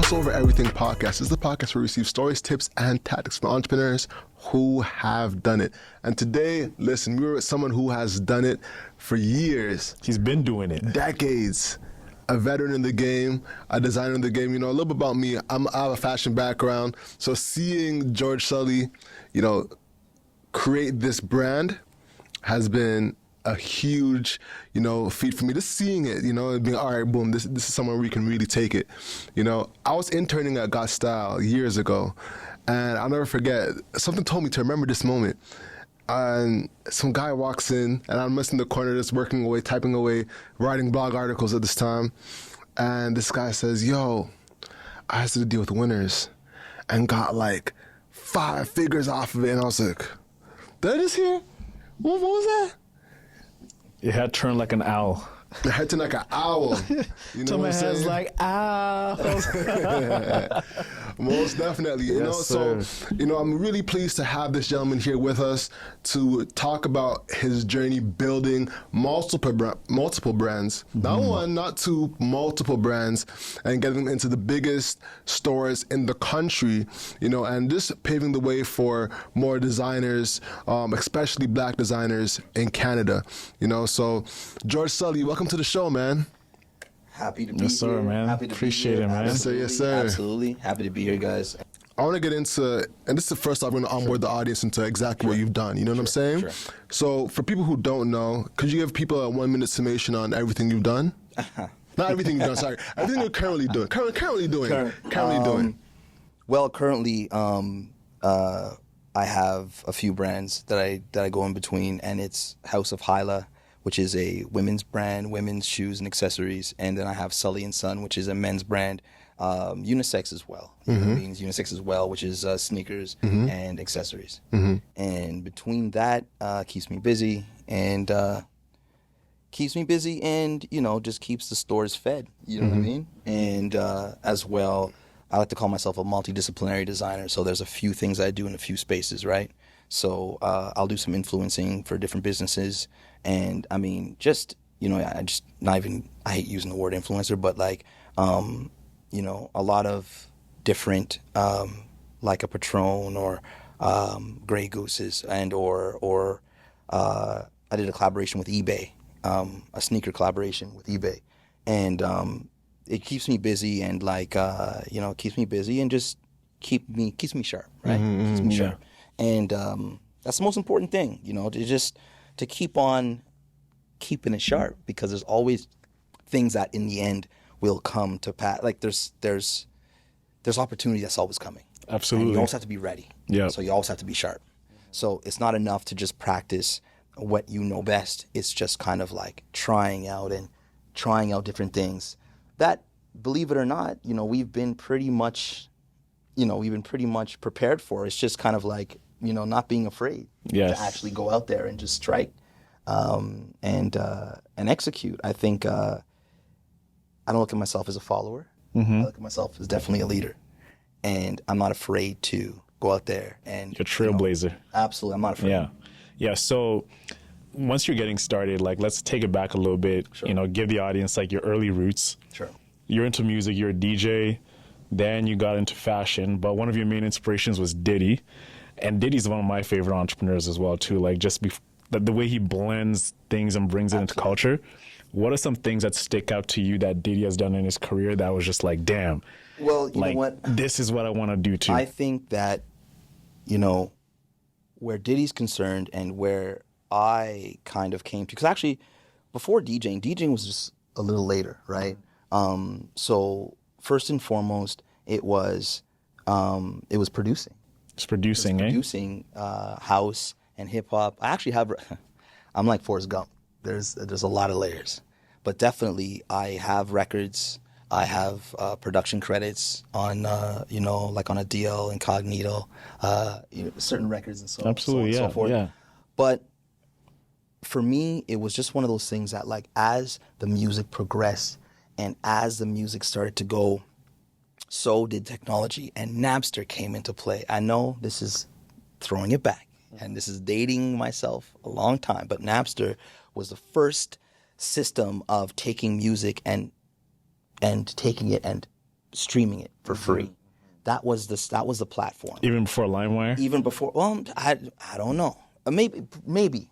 What's Over Everything podcast is the podcast where we receive stories, tips, and tactics from entrepreneurs who have done it. And today, listen, we were with someone who has done it for years. He's been doing it. Decades. A veteran in the game, a designer in the game. You know, a little bit about me. I have a fashion background. So seeing George Sully, you know, create this brand has been a huge, you know, feat for me. Just seeing it, you know, and being, all right, boom, this is somewhere we can really take it. You know, I was interning at Got Style years ago, and I'll never forget, something told me to remember this moment. And some guy walks in, and I'm in the corner just working away, typing away, writing blog articles at this time. And this guy says, yo, I had to deal with winners and got like 5 figures off of it. And I was like, did I just hear? What was that? Your head turned like an owl. The head turned like an owl. You know what I'm saying? Like owls. Most definitely. You know, sir. So, you know, I'm really pleased to have this gentleman here with us to talk about his journey building multiple brands. Not one, not two, multiple brands, and getting them into the biggest stores in the country, you know, and just paving the way for more designers, especially black designers in Canada, you know. So, George Sully, welcome to the show, man. Happy to be Yes, sir, here. man. Happy to Appreciate be here. it, man. Yes, sir, yes, sir. Absolutely. Happy to be here, guys. I want to get into, and this is the first time I'm going to onboard the audience into exactly what you've done. You know what I'm saying? Sure. So for people who don't know, could you give people a 1-minute summation on everything you've done? Not everything you've done, sorry. Everything you're currently doing. Currently doing. Well, currently, I have a few brands that I go in between, and it's House of Hayla, which is a women's brand, women's shoes and accessories, and then I have Sully and Son, which is a men's brand, unisex as well. You know what I mean? Unisex as well, which is sneakers and accessories. And between that, keeps me busy and you know, just keeps the stores fed. You know what I mean? And as well, I like to call myself a multidisciplinary designer. So there's a few things I do in a few spaces, right? So I'll do some influencing for different businesses. And I mean, just, you know, I hate using the word influencer, but like, you know, a lot of different, like a Patron or Grey Gooses and or I did a collaboration with eBay, a sneaker collaboration with eBay. And it keeps me busy and like, you know, it keeps me busy and just keeps me sharp, right? Keeps me sharp. And that's the most important thing, you know, to keep on keeping it sharp, because there's always things that in the end will come to pass. Like there's opportunity that's always coming. Absolutely. And you always have to be ready. Yeah. So you always have to be sharp. So it's not enough to just practice what you know best. It's just kind of like trying out different things that, believe it or not, you know, we've been pretty much prepared for. It's just kind of like, you know, not being afraid to actually go out there and just strike and execute. I think I don't look at myself as a follower. I look at myself as definitely a leader, and I'm not afraid to go out there and You're a trailblazer. You know, absolutely, I'm not afraid. Yeah. So once you're getting started, like let's take it back a little bit. Sure. You know, give the audience like your early roots. Sure. You're into music. You're a DJ. Then you got into fashion, but one of your main inspirations was Diddy. And Diddy's one of my favorite entrepreneurs as well, too. Like, just the way he blends things and brings it into culture. What are some things that stick out to you that Diddy has done in his career that was just like, damn, well, you like, know what? This is what I want to do, too? I think that, you know, where Diddy's concerned and where I kind of came to, because actually, before DJing was just a little later, right? So first and foremost, it was producing. It's producing, Producing house and hip hop. I actually have. I'm like Forrest Gump. There's a lot of layers, but definitely I have records. I have production credits on you know, like on a DL Incognito, you know, certain records and so Absolutely, so on and so forth. Yeah. But for me, it was just one of those things that, like, as the music progressed and as the music started to go, so did technology, and Napster came into play. I know this is throwing it back, and this is dating myself a long time, but Napster was the first system of taking music and taking it and streaming it for free. That was the platform. Even before LimeWire? Even before, well, I don't know. Maybe.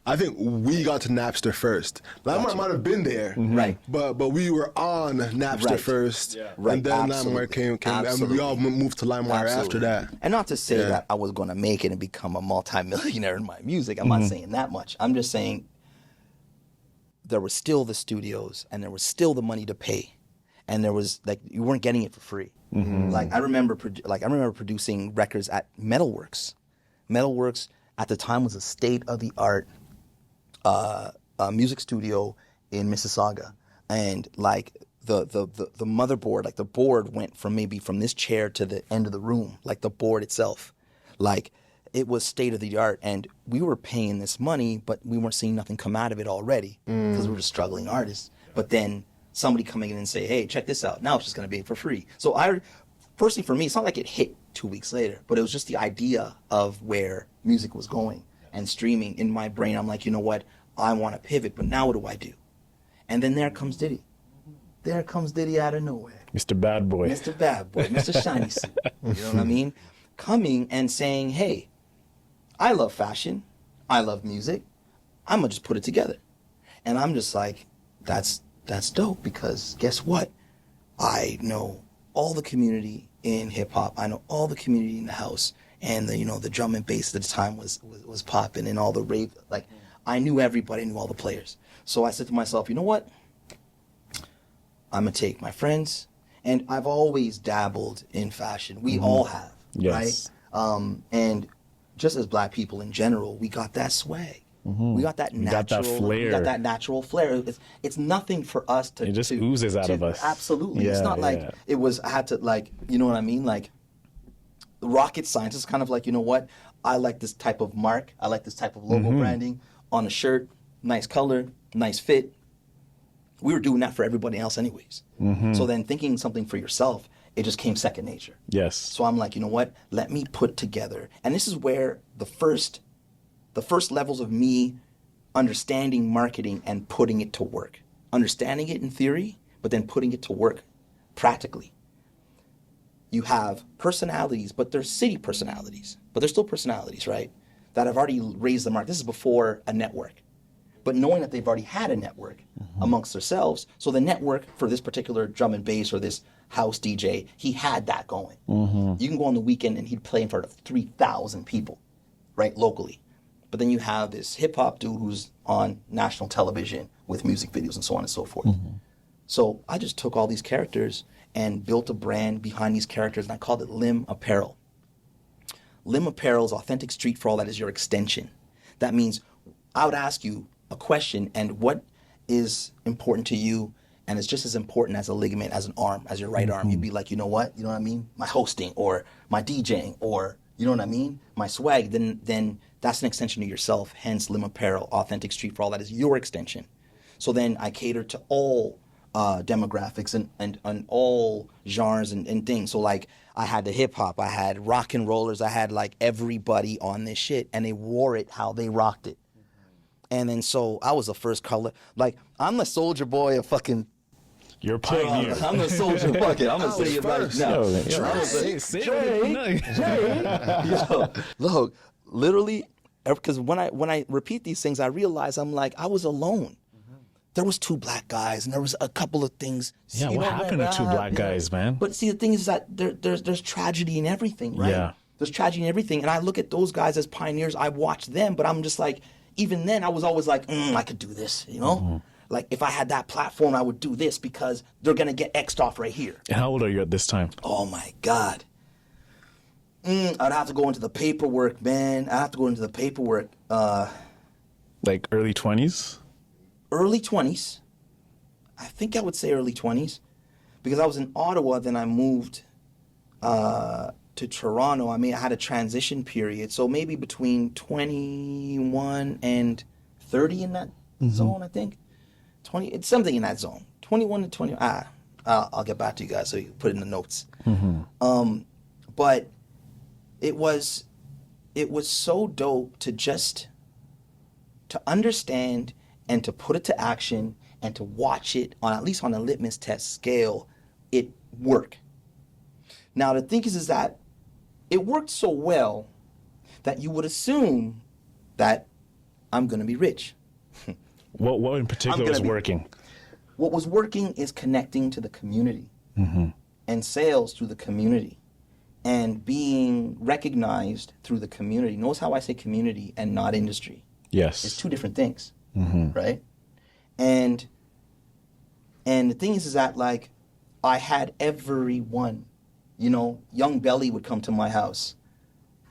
I think we got to Napster first. LimeWire might have been there, Right? But we were on Napster Right. first, Right. and then Absolutely. LimeWire came, and Absolutely. we all moved to LimeWire after Absolutely. that. And not to say that I was going to make it and become a multimillionaire in my music. I'm not saying that much. I'm just saying there was still the studios and there was still the money to pay, and there was like you weren't getting it for free. Like I remember producing records at Metalworks. Metalworks at the time was a state-of-the-art music studio in Mississauga, and like the motherboard, like the board went from this chair to the end of the room, like the board itself, like it was state-of-the-art, and we were paying this money, but we weren't seeing nothing come out of it already because we were just struggling artists. But then somebody coming in and say, hey, check this out, now it's just going to be for free. So personally for me, it's not like it hit 2 weeks later, but it was just the idea of where music was going and streaming in my brain. I'm like, you know what? I want to pivot, but now what do I do? And then there comes Diddy. There comes Diddy out of nowhere. Mr. Bad Boy. Mr. Bad Boy, Mr. Shiny Suit. You know what I mean? Coming and saying, hey, I love fashion. I love music. I'm going to just put it together. And I'm just like, that's dope, because guess what? I know all the community in hip hop. I know all the community in the house, and the drum and bass at the time was popping, and all the rave. Like I knew everybody, I knew all the players. So I said to myself, you know what? I'm gonna take my friends, and I've always dabbled in fashion. We all have, Yes. right? And just as Black people in general, we got that swag. We got that natural, flair. We got that natural flair. It's nothing for us to. It just oozes out of us. Absolutely, it's Yeah, not like yeah. it was. I had to you know what I mean? Like rocket science is kind of like, you know what? I like this type of mark. I like this type of logo branding on a shirt. Nice color, nice fit. We were doing that for everybody else, anyways. So then thinking something for yourself, it just came second nature. Yes. So I'm like, you know what? Let me put together, and this is where the first levels of me understanding marketing and putting it to work. Understanding it in theory, but then putting it to work practically. You have personalities, but they're city personalities, but they're still personalities, right? That have already raised the mark. This is before a network. But knowing that they've already had a network amongst themselves, so the network for this particular drum and bass or this house DJ, he had that going. You can go on the weekend and he'd play in front of 3,000 people, right, locally. But then you have this hip hop dude who's on national television with music videos and so on and so forth. So I just took all these characters and built a brand behind these characters, and I called it Lim Apparel. Lim Apparel's authentic street for all that is your extension. That means I would ask you a question, and what is important to you, and it's just as important as a ligament, as an arm, as your right arm. You'd be like, you know what? You know what I mean? My hosting, or my DJing, or you know what I mean? My swag. Then that's an extension of yourself. Hence, Lim Apparel, authentic street for all that is your extension. So then I cater to all demographics and all genres and things. So like I had the hip hop, I had rock and rollers, I had like everybody on this shit, and they wore it how they rocked it. And then so I was the first color. Like I'm the soldier boy of fucking. You're a pioneer. I'm the soldier bucket. I'm gonna say it right now. Yo, look, literally, because when I repeat these things, I realize I'm like I was alone. There was two black guys, and there was a couple of things. Yeah, you what know, happened to two black guys, man? But see, the thing is that there's tragedy in everything, right? Yeah. There's tragedy in everything, and I look at those guys as pioneers. I watch them, but I'm just like, even then, I was always like, I could do this, you know? Like, if I had that platform, I would do this because they're going to get X'd off right here. And how old are you at this time? Oh, my God. I'd have to go into the paperwork, man. I'd have to go into the paperwork. Like early 20s? Early 20s. I think I would say early 20s. Because I was in Ottawa, then I moved to Toronto. I mean, I had a transition period. So maybe between 21 and 30 in that zone, I think. 20, it's something in that zone. 21 to 20. I'll get back to you guys so you can put it in the notes. But it was so dope to understand and to put it to action and to watch it on, at least on a litmus test scale, it work. Now, the thing is that it worked so well that you would assume that I'm going to be rich. What in particular was working? What was working is connecting to the community and sales through the community and being recognized through the community. Notice how I say community and not industry. Yes. It's two different things, right? And the thing is that, like, I had everyone. You know, Young Belly would come to my house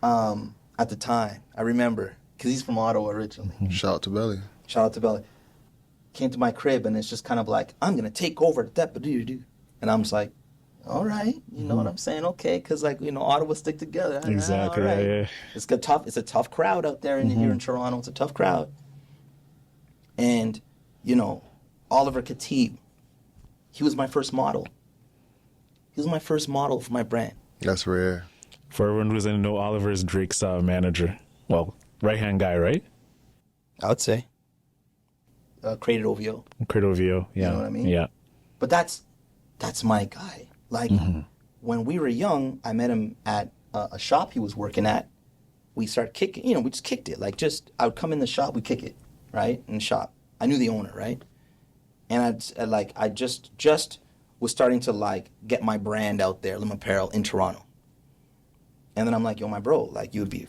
at the time. I remember, because he's from Ottawa originally. Shout out to Belly. Shout out to Belly. Came to my crib, and it's just kind of like, I'm going to take over the Depa-doo-doo. And I'm just like, all right, you know what I'm saying? Okay, because, like, you know, Ottawa stick together. Exactly, all right. yeah. It's a tough crowd out there here in Toronto. It's a tough crowd. And, you know, Oliver Khatib, he was my first model. He was my first model for my brand. That's rare. For everyone who doesn't know, Oliver is Drake's manager. Well, right-hand guy, right? I would say. Created OVO. Created OVO, yeah. You know what I mean? Yeah. But that's my guy. Like, when we were young, I met him at a shop he was working at. We started kicking, you know, we just kicked it. Like, I would come in the shop, we kick it, right? In the shop. I knew the owner, right? And I just was starting to, like, get my brand out there, Apparel, in Toronto. And then I'm like, yo, my bro, like, you'd be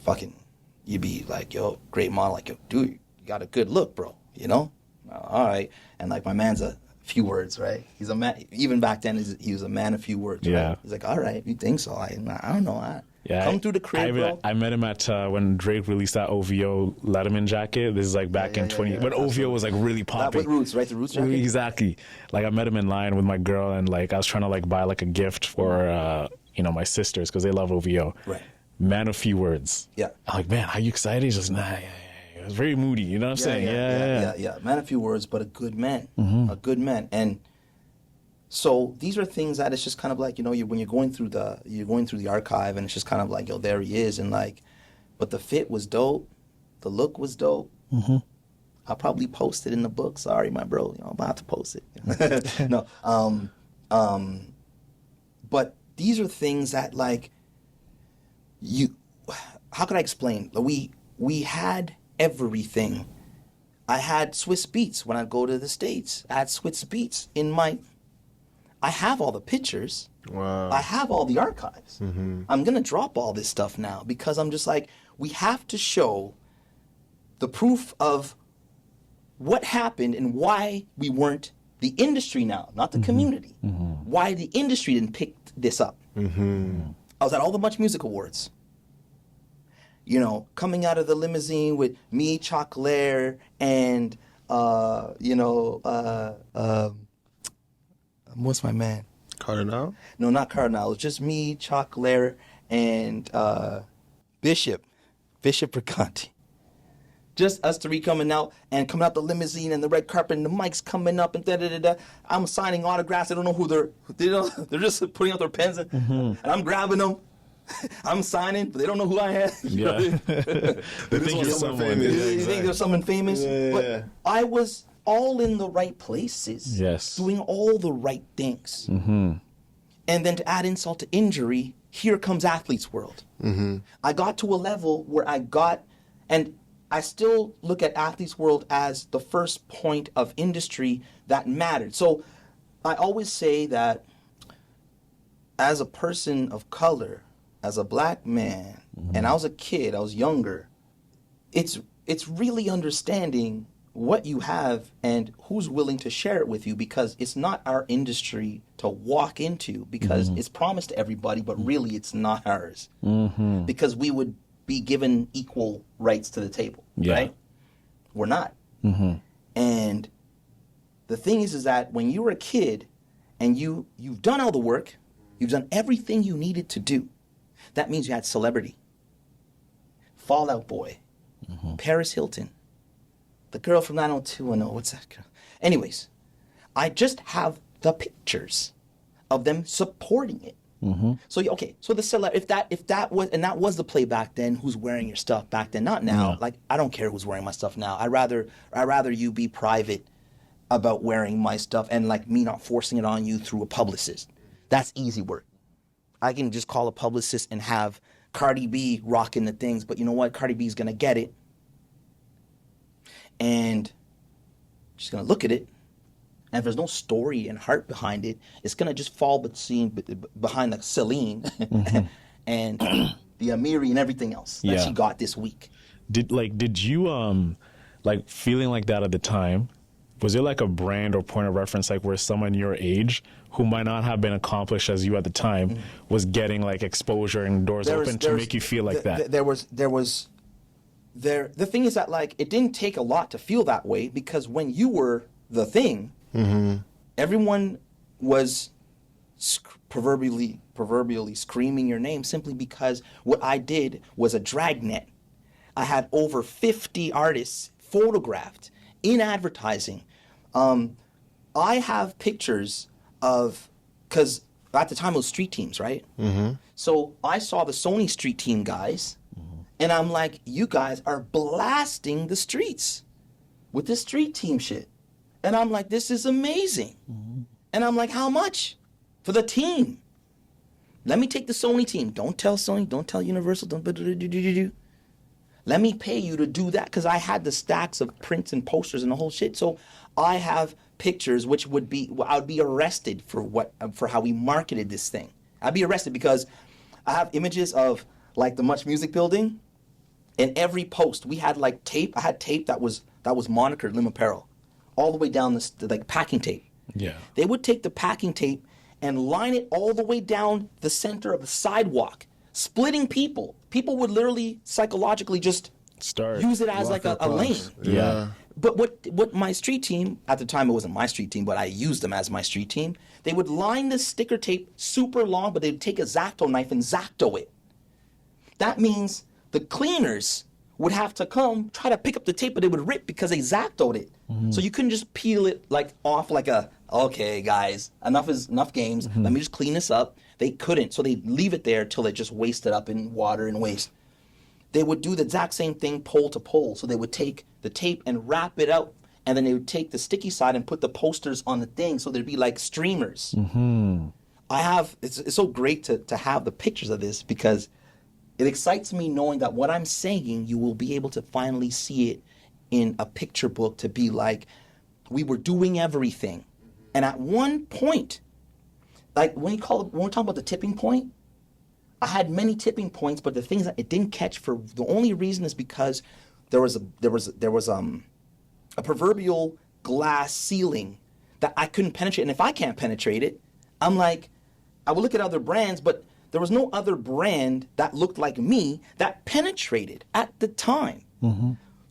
like, yo, great model. Like, yo, dude, you got a good look, bro, you know? All right. And, like, my man's a few words, right? He's a man, even back then, he was a man of few words, right? Yeah. He's like, all right, you think so? I don't know. Come through the crib, bro. I met him at when Drake released that OVO Letterman jacket. This is like back in 20, when OVO was like really popping. With Roots, right? The Roots jacket? Exactly. Like, I met him in line with my girl, and like I was trying to like buy like a gift for you know, my sisters because they love OVO. Right. Man of few words. Yeah. I'm like, man, are you excited? He's just it was very moody. You know what I'm saying? Yeah. Man of few words, but a good man. A good man. And so these are things that it's just kind of like, you know, when you're going through the archive, and it's just kind of like, yo, there he is, and like, but the fit was dope, the look was dope. I'll probably post it in the book. Sorry, my bro, you know, I'm about to post it. No, but these are things that, like, how can I explain? We had everything. I had Swiss Beats when I'd go to the States. I had Swiss Beats I have all the pictures. Wow. I have all the archives. I'm going to drop all this stuff now because I'm just like, we have to show the proof of what happened and why we weren't the industry now, not the community. Why the industry didn't pick this up. I was at all the Much Music Awards. You know, coming out of the limousine with me, Chocolare, and, what's my man? Cardinal? No, not Cardinal. It was just me, Chocolare, and Bishop Briganti. Just us three coming out the limousine and the red carpet and the mics coming up and da-da-da-da. I'm signing autographs. I don't know who they're just putting out their pens and I'm grabbing them. I'm signing, but they don't know who I am. Yeah. They just want someone famous. You think there's someone famous? Yeah. But I was all in the right places. Yes. Doing all the right things. And then to add insult to injury, here comes Athlete's World. I got to a level where and I still look at Athlete's World as the first point of industry that mattered. So I always say that as a person of color, as a black man, and I was a kid, I was younger, it's really understanding what you have and who's willing to share it with you, because it's not our industry to walk into because it's promised to everybody, but really it's not ours. Because we would be given equal rights to the table, right? We're not. And the thing is that when you were a kid and you've done all the work, you've done everything you needed to do, that means you had celebrity. Fall Out Boy, Paris Hilton, the girl from 90210, what's that girl? Anyways, I just have the pictures of them supporting it. So so the if that was the play back then, who's wearing your stuff back then, not now. Like, I don't care who's wearing my stuff now. I rather you be private about wearing my stuff and like me not forcing it on you through a publicist. That's easy work. I can just call a publicist and have Cardi B rocking the things, but you know what? Cardi B is gonna get it, and she's gonna look at it, and if there's no story and heart behind it, it's gonna just fall behind like Celine and the Amiri and everything else that she got this week. Did you like feeling like that at the time? Was there like a brand or point of reference, like where someone your age who might not have been accomplished as you at the time was getting like exposure and doors open to make you feel like that? The thing is that like it didn't take a lot to feel that way, because when you were the thing, everyone was proverbially screaming your name simply because what I did was a dragnet. I had over 50 artists photographed in advertising. I have pictures of, because at the time it was street teams, right? So I saw the Sony street team guys, and I'm like, you guys are blasting the streets with this street team shit. And I'm like, this is amazing. And I'm like, how much for the team? Let me take the Sony team. Don't tell Sony, don't tell Universal, don't. Let me pay you to do that, because I had the stacks of prints and posters and the whole shit. So I have pictures which I would be arrested for how we marketed this thing. I'd be arrested because I have images of like the Much Music building. In every post we had like tape. I had tape that was monikered Lim Apparel, all the way down the like packing tape. Yeah. They would take the packing tape and line it all the way down the center of the sidewalk, splitting people. People would literally psychologically just use it as like a lane. Yeah. But what my street team, at the time it wasn't my street team, but I used them as my street team, they would line the sticker tape super long, but they'd take a X-Acto knife and X-Acto it. That means the cleaners would have to come try to pick up the tape, but they would rip because they X-Actoed it. So you couldn't just peel it like off like okay guys, enough games, let me just clean this up. They couldn't, so they'd leave it there till it just wasted up in water and waste. They would do the exact same thing pole to pole. So they would take the tape and wrap it out, and then they would take the sticky side and put the posters on the thing, so there'd be like streamers. It's so great to have the pictures of this, because it excites me knowing that what I'm saying, you will be able to finally see it in a picture book, to be like, we were doing everything. And at one point, like when we're talking about the tipping point, I had many tipping points, but the things that it didn't catch for the only reason is because there was a proverbial glass ceiling that I couldn't penetrate. And if I can't penetrate it, I'm like, I would look at other brands, but there was no other brand that looked like me that penetrated at the time.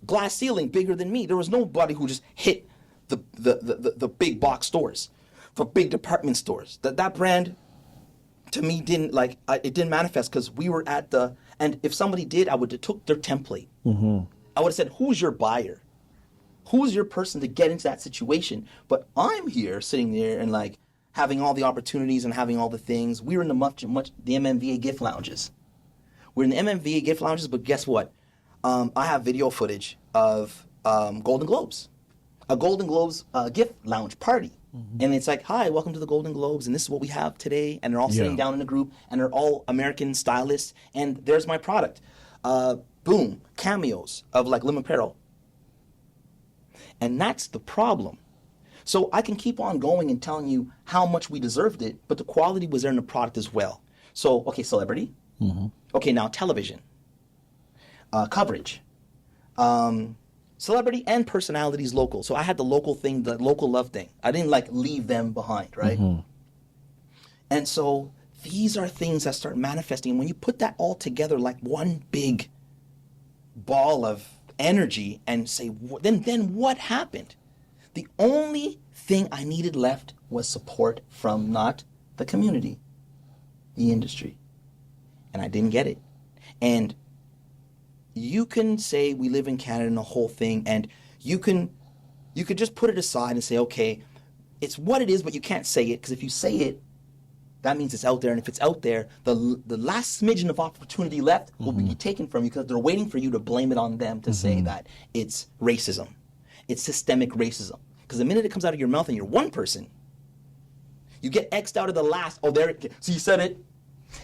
Glass ceiling bigger than me. There was nobody who just hit the big box stores, for big department stores. That brand, to me, it didn't manifest, because we were at and if somebody did, I would have took their template. I would have said, who's your buyer? Who's your person to get into that situation? But I'm here sitting there and like having all the opportunities and having all the things. We were in the MMVA gift lounges. We're in the MMVA gift lounges, but guess what? I have video footage of Golden Globes, a Golden Globes gift lounge party. And it's like, hi, welcome to the Golden Globes, and this is what we have today. And they're all sitting down in a group, and they're all American stylists, and there's my product. Boom, cameos of like Lim Apparel. And that's the problem. So I can keep on going and telling you how much we deserved it, but the quality was there in the product as well. So, okay, celebrity. Okay, now television. Coverage. Celebrity and personalities local. So I had the local thing, the local love thing. I didn't like leave them behind, right? And so these are things that start manifesting. When you put that all together like one big ball of energy and say, then what happened? The only thing I needed left was support from not the community, the industry. And I didn't get it. And you can say we live in Canada and the whole thing, and you could just put it aside and say, okay, it's what it is, but you can't say it, because if you say it, that means it's out there, and if it's out there, the last smidgen of opportunity left will be taken from you, because they're waiting for you to blame it on them to say that it's racism, it's systemic racism. Because the minute it comes out of your mouth and you're one person, You get X'd out of the last. Oh, there. So you said it.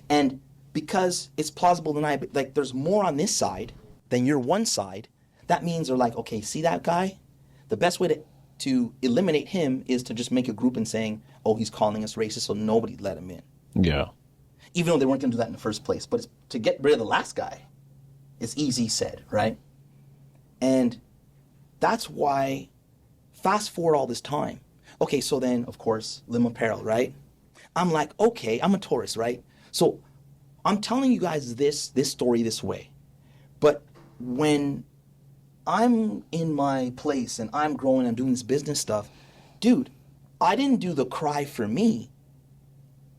And because it's plausible denial, like there's more on this side than your one side, that means they're like, okay, see that guy? The best way to eliminate him is to just make a group and saying, oh, he's calling us racist, so nobody let him in. Yeah. Even though they weren't going to do that in the first place. But to get rid of the last guy, it's easy said, right? And that's why, fast forward all this time. Okay, so then, of course, Lim Apparel, right? I'm like, okay, I'm a tourist, right? So I'm telling you guys this story this way. But when I'm in my place and I'm growing, I'm doing this business stuff, dude, I didn't do the cry for me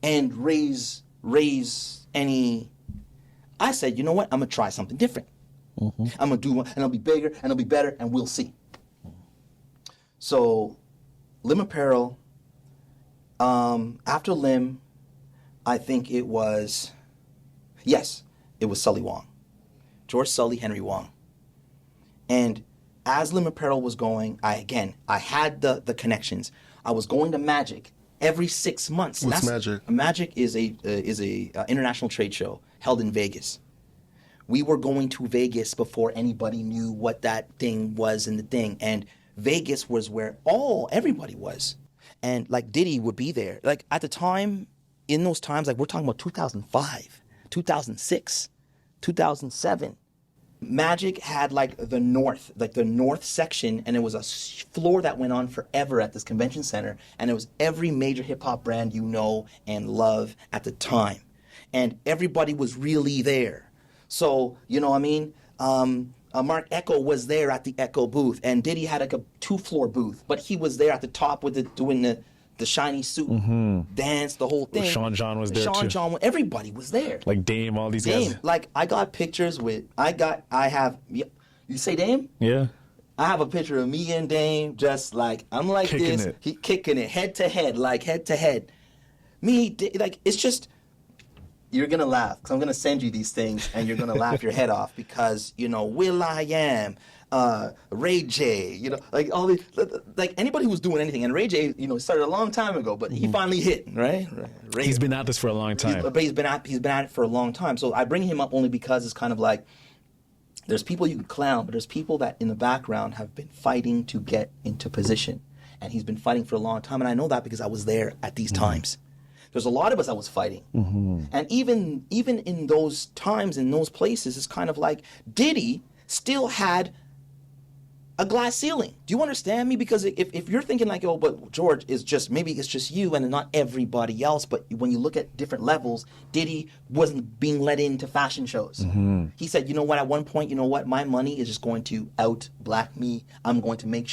and raise any. I said, you know what? I'm going to try something different. I'm going to do one, and it'll be bigger, and it'll be better, and we'll see. So, Lim Apparel, after Lim, I think it was Sully Wong. George Sully, Henry Wong. And as Lim Apparel was going, I had the connections. I was going to Magic every 6 months. What's Magic? Magic is a international trade show held in Vegas. We were going to Vegas before anybody knew what that thing was in the thing. And Vegas was where everybody was. And like Diddy would be there. Like at the time, in those times, like we're talking about 2005, 2006, 2007. Magic had like the north section, and it was a floor that went on forever at this convention center. And it was every major hip hop brand you know and love at the time. And everybody was really there. So, you know what I mean? Mark Echo was there at the Echo booth, and Diddy had like a 2-floor booth, but he was there at the top with doing the shiny suit dance, the whole thing. Sean John was there Sean too. John, everybody was there. Like Dame, all these Dame, guys. like I got pictures with, you say Dame? Yeah. I have a picture of me and Dame just like, I'm like Kicking this. it. He kicking it head to head, like head to head. Me, like, it's just, you're going to laugh because I'm going to send you these things and you're going to laugh your head off because, you know, Will.i.am, Ray J, you know, like all these, like anybody who's doing anything. And Ray J, you know, started a long time ago, but he finally hit, right? He's been at this for a long time. But he's been at it for a long time. So I bring him up only because it's kind of like, there's people you can clown, but there's people that in the background have been fighting to get into position. And he's been fighting for a long time. And I know that because I was there at these times. There's a lot of us that was fighting. And even in those times, in those places, it's kind of like Diddy still had a glass ceiling. Do you understand me? Because if you're thinking like, oh, but George is just, maybe it's just you and not everybody else. But when you look at different levels, Diddy wasn't being let into fashion shows. He said, you know what, at one point, you know what, my money is just going to out black me. I'm going to make,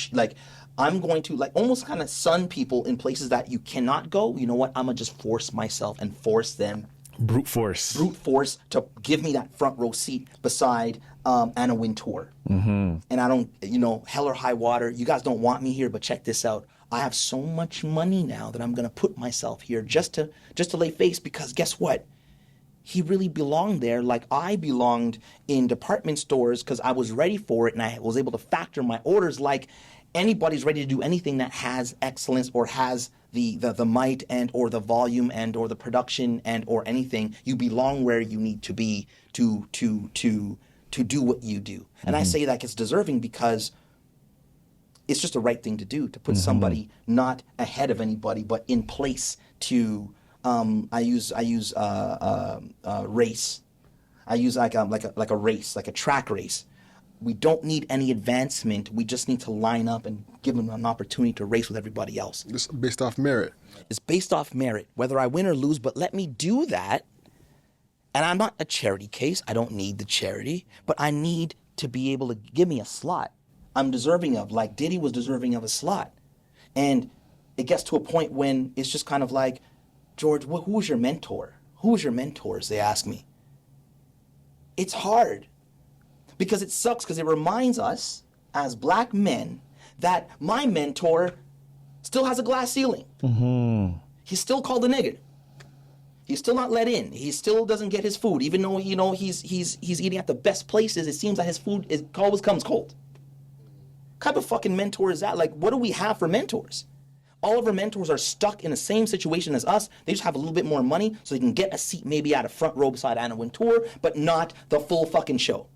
I'm going to like almost kind of sun people in places that you cannot go. You know what? I'm going to just force myself and force them. Brute force To give me that front row seat beside Anna Wintour. And I don't, you know, hell or high water. You guys don't want me here, but check this out. I have so much money now that I'm going to put myself here just to lay face because guess what? He really belonged there like I belonged in department stores because I was ready for it and I was able to factor my orders like anybody's ready to do anything that has excellence or has the might and or the volume and or the production and or anything. You belong where you need to be to do what you do. And I say that it's deserving because it's just the right thing to do, to put somebody not ahead of anybody but in place to I use race. I use like a race, like a track race. We don't need any advancement. We just need to line up and give them an opportunity to race with everybody else. It's based off merit. It's based off merit, whether I win or lose, but let me do that. And I'm not a charity case. I don't need the charity, but I need to be able to give me a slot. I'm deserving of, like Diddy was deserving of a slot. And it gets to a point when it's just kind of like, George, who was your mentor? Who was your mentors? They ask me. It's hard. Because it sucks because it reminds us as black men that my mentor still has a glass ceiling. He's still called a nigger. He's still not let in. He still doesn't get his food, even though you know he's eating at the best places. It seems that his food always comes cold. What type of fucking mentor is that? Like, what do we have for mentors? All of our mentors are stuck in the same situation as us. They just have a little bit more money so they can get a seat maybe at a front row beside Anna Wintour, but not the full fucking show.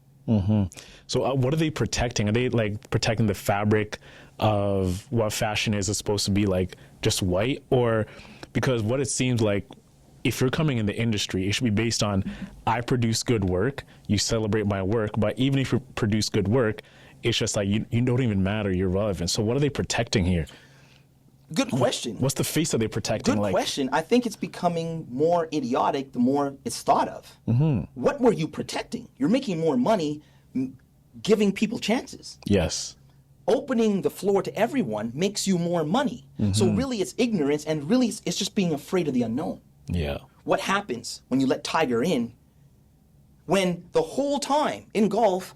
So what are they protecting? Are they like protecting the fabric of what fashion is supposed to be, like just white? Or because what it seems like, if you're coming in the industry, it should be based on, I produce good work, you celebrate my work, but even if you produce good work, it's just like you don't even matter, you're relevant. So what are they protecting here? Good question. What's the face that they're protecting? Good question. I think it's becoming more idiotic the more it's thought of. What were you protecting? You're making more money giving people chances. Yes. Opening the floor to everyone makes you more money. So really it's ignorance, and really it's just being afraid of the unknown. Yeah. What happens when you let Tiger in, when the whole time in golf,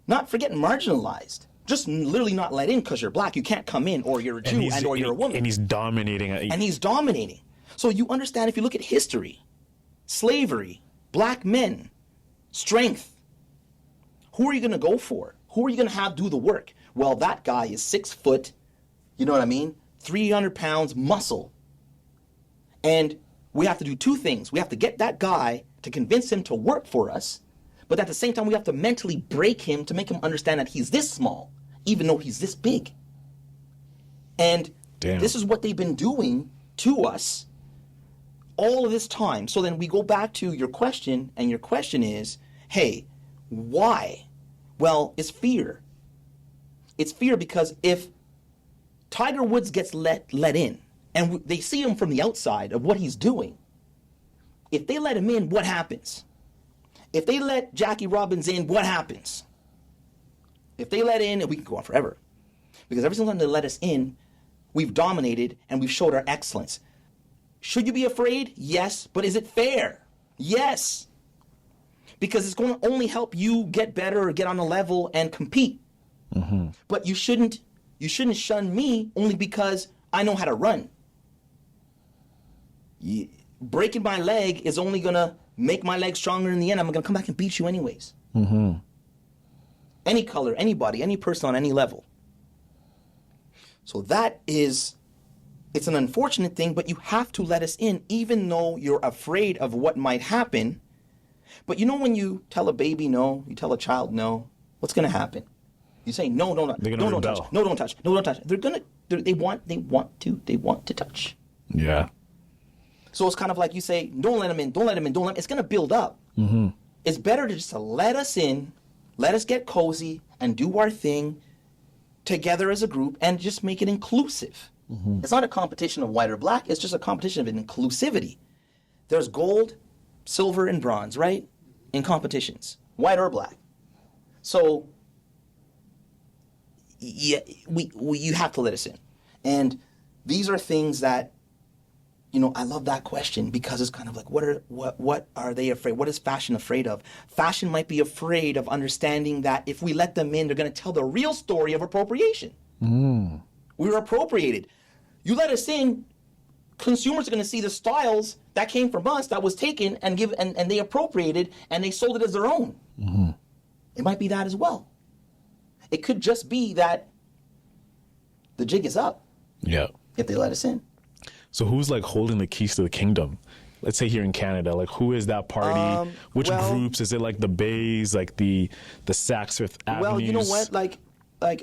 not forgetting marginalized, just literally not let in because you're black, you can't come in, or you're a Jew, or you're a woman. And he's dominating. And he's dominating. So you understand, if you look at history, slavery, black men, strength, who are you going to go for? Who are you going to have do the work? Well, that guy is 6 foot, you know what I mean? 300 pounds muscle. And we have to do two things. We have to get that guy to convince him to work for us, but at the same time, we have to mentally break him to make him understand that he's this small, even though he's this big. And this is what they've been doing to us all of this time. So then we go back to your question, and your question is, hey, why? Well, it's fear. It's fear because if Tiger Woods gets let in, and they see him from the outside of what he's doing, if they let him in, what happens? If they let Jackie Robins in, what happens? If they let in, and we can go on forever, because every single time they let us in, we've dominated and we've showed our excellence. Should you be afraid? Yes. But is it fair? Yes. Because it's going to only help you get better or get on a level and compete. But you shouldn't shun me only because I know how to run. Breaking my leg is only going to make my leg stronger in the end. I'm going to come back and beat you anyways. Any color, anybody, any person on any level. So it's an unfortunate thing, but you have to let us in, even though you're afraid of what might happen. But you know, when you tell a baby no, you tell a child no, what's going to happen? You say no, don't touch, no, don't touch, no, don't touch. They want to touch. Yeah. So it's kind of like you say, don't let them in, don't let them in, don't let them in. It's going to build up. It's better to just let us in, let us get cozy and do our thing together as a group and just make it inclusive. It's not a competition of white or black. It's just a competition of inclusivity. There's gold, silver, and bronze, right? In competitions, white or black. So yeah, you have to let us in. And these are things that, you know, I love that question because it's kind of like, what are they afraid? What is fashion afraid of? Fashion might be afraid of understanding that if we let them in, they're going to tell the real story of appropriation. We were appropriated. You let us in, consumers are going to see the styles that came from us that was taken and they appropriated and they sold it as their own. It might be that as well. It could just be that the jig is up. Yeah. If they let us in. So who's like holding the keys to the kingdom? Let's say here in Canada, like who is that party? Which groups? Is it like the Bays, like the Saks Fifth Avenues? Well, you know what? Like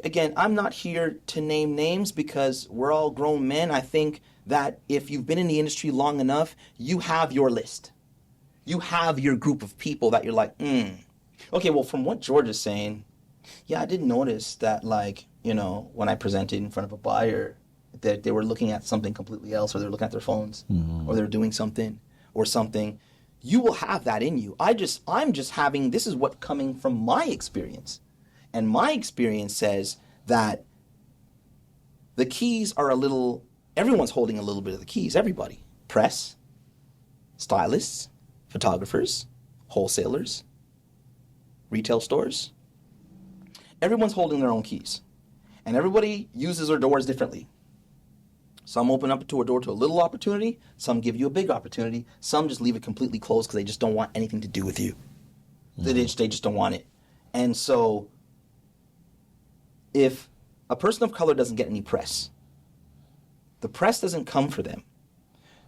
again, I'm not here to name names because we're all grown men. I think that if you've been in the industry long enough, you have your list. You have your group of people that you're like, Okay, well, from what George is saying, yeah, I did notice that, like, you know, when I presented in front of a buyer, that they were looking at something completely else, or they're looking at their phones, or they're doing something, or something. You will have that in you. I'm just having, this is what coming from my experience. And my experience says that the keys are everyone's holding a little bit of the keys, everybody. Press, stylists, photographers, wholesalers, retail stores. Everyone's holding their own keys. And everybody uses their doors differently. Some open up to a door to a little opportunity. Some give you a big opportunity. Some just leave it completely closed because they just don't want anything to do with you. They just don't want it. And so if a person of color doesn't get any press, the press doesn't come for them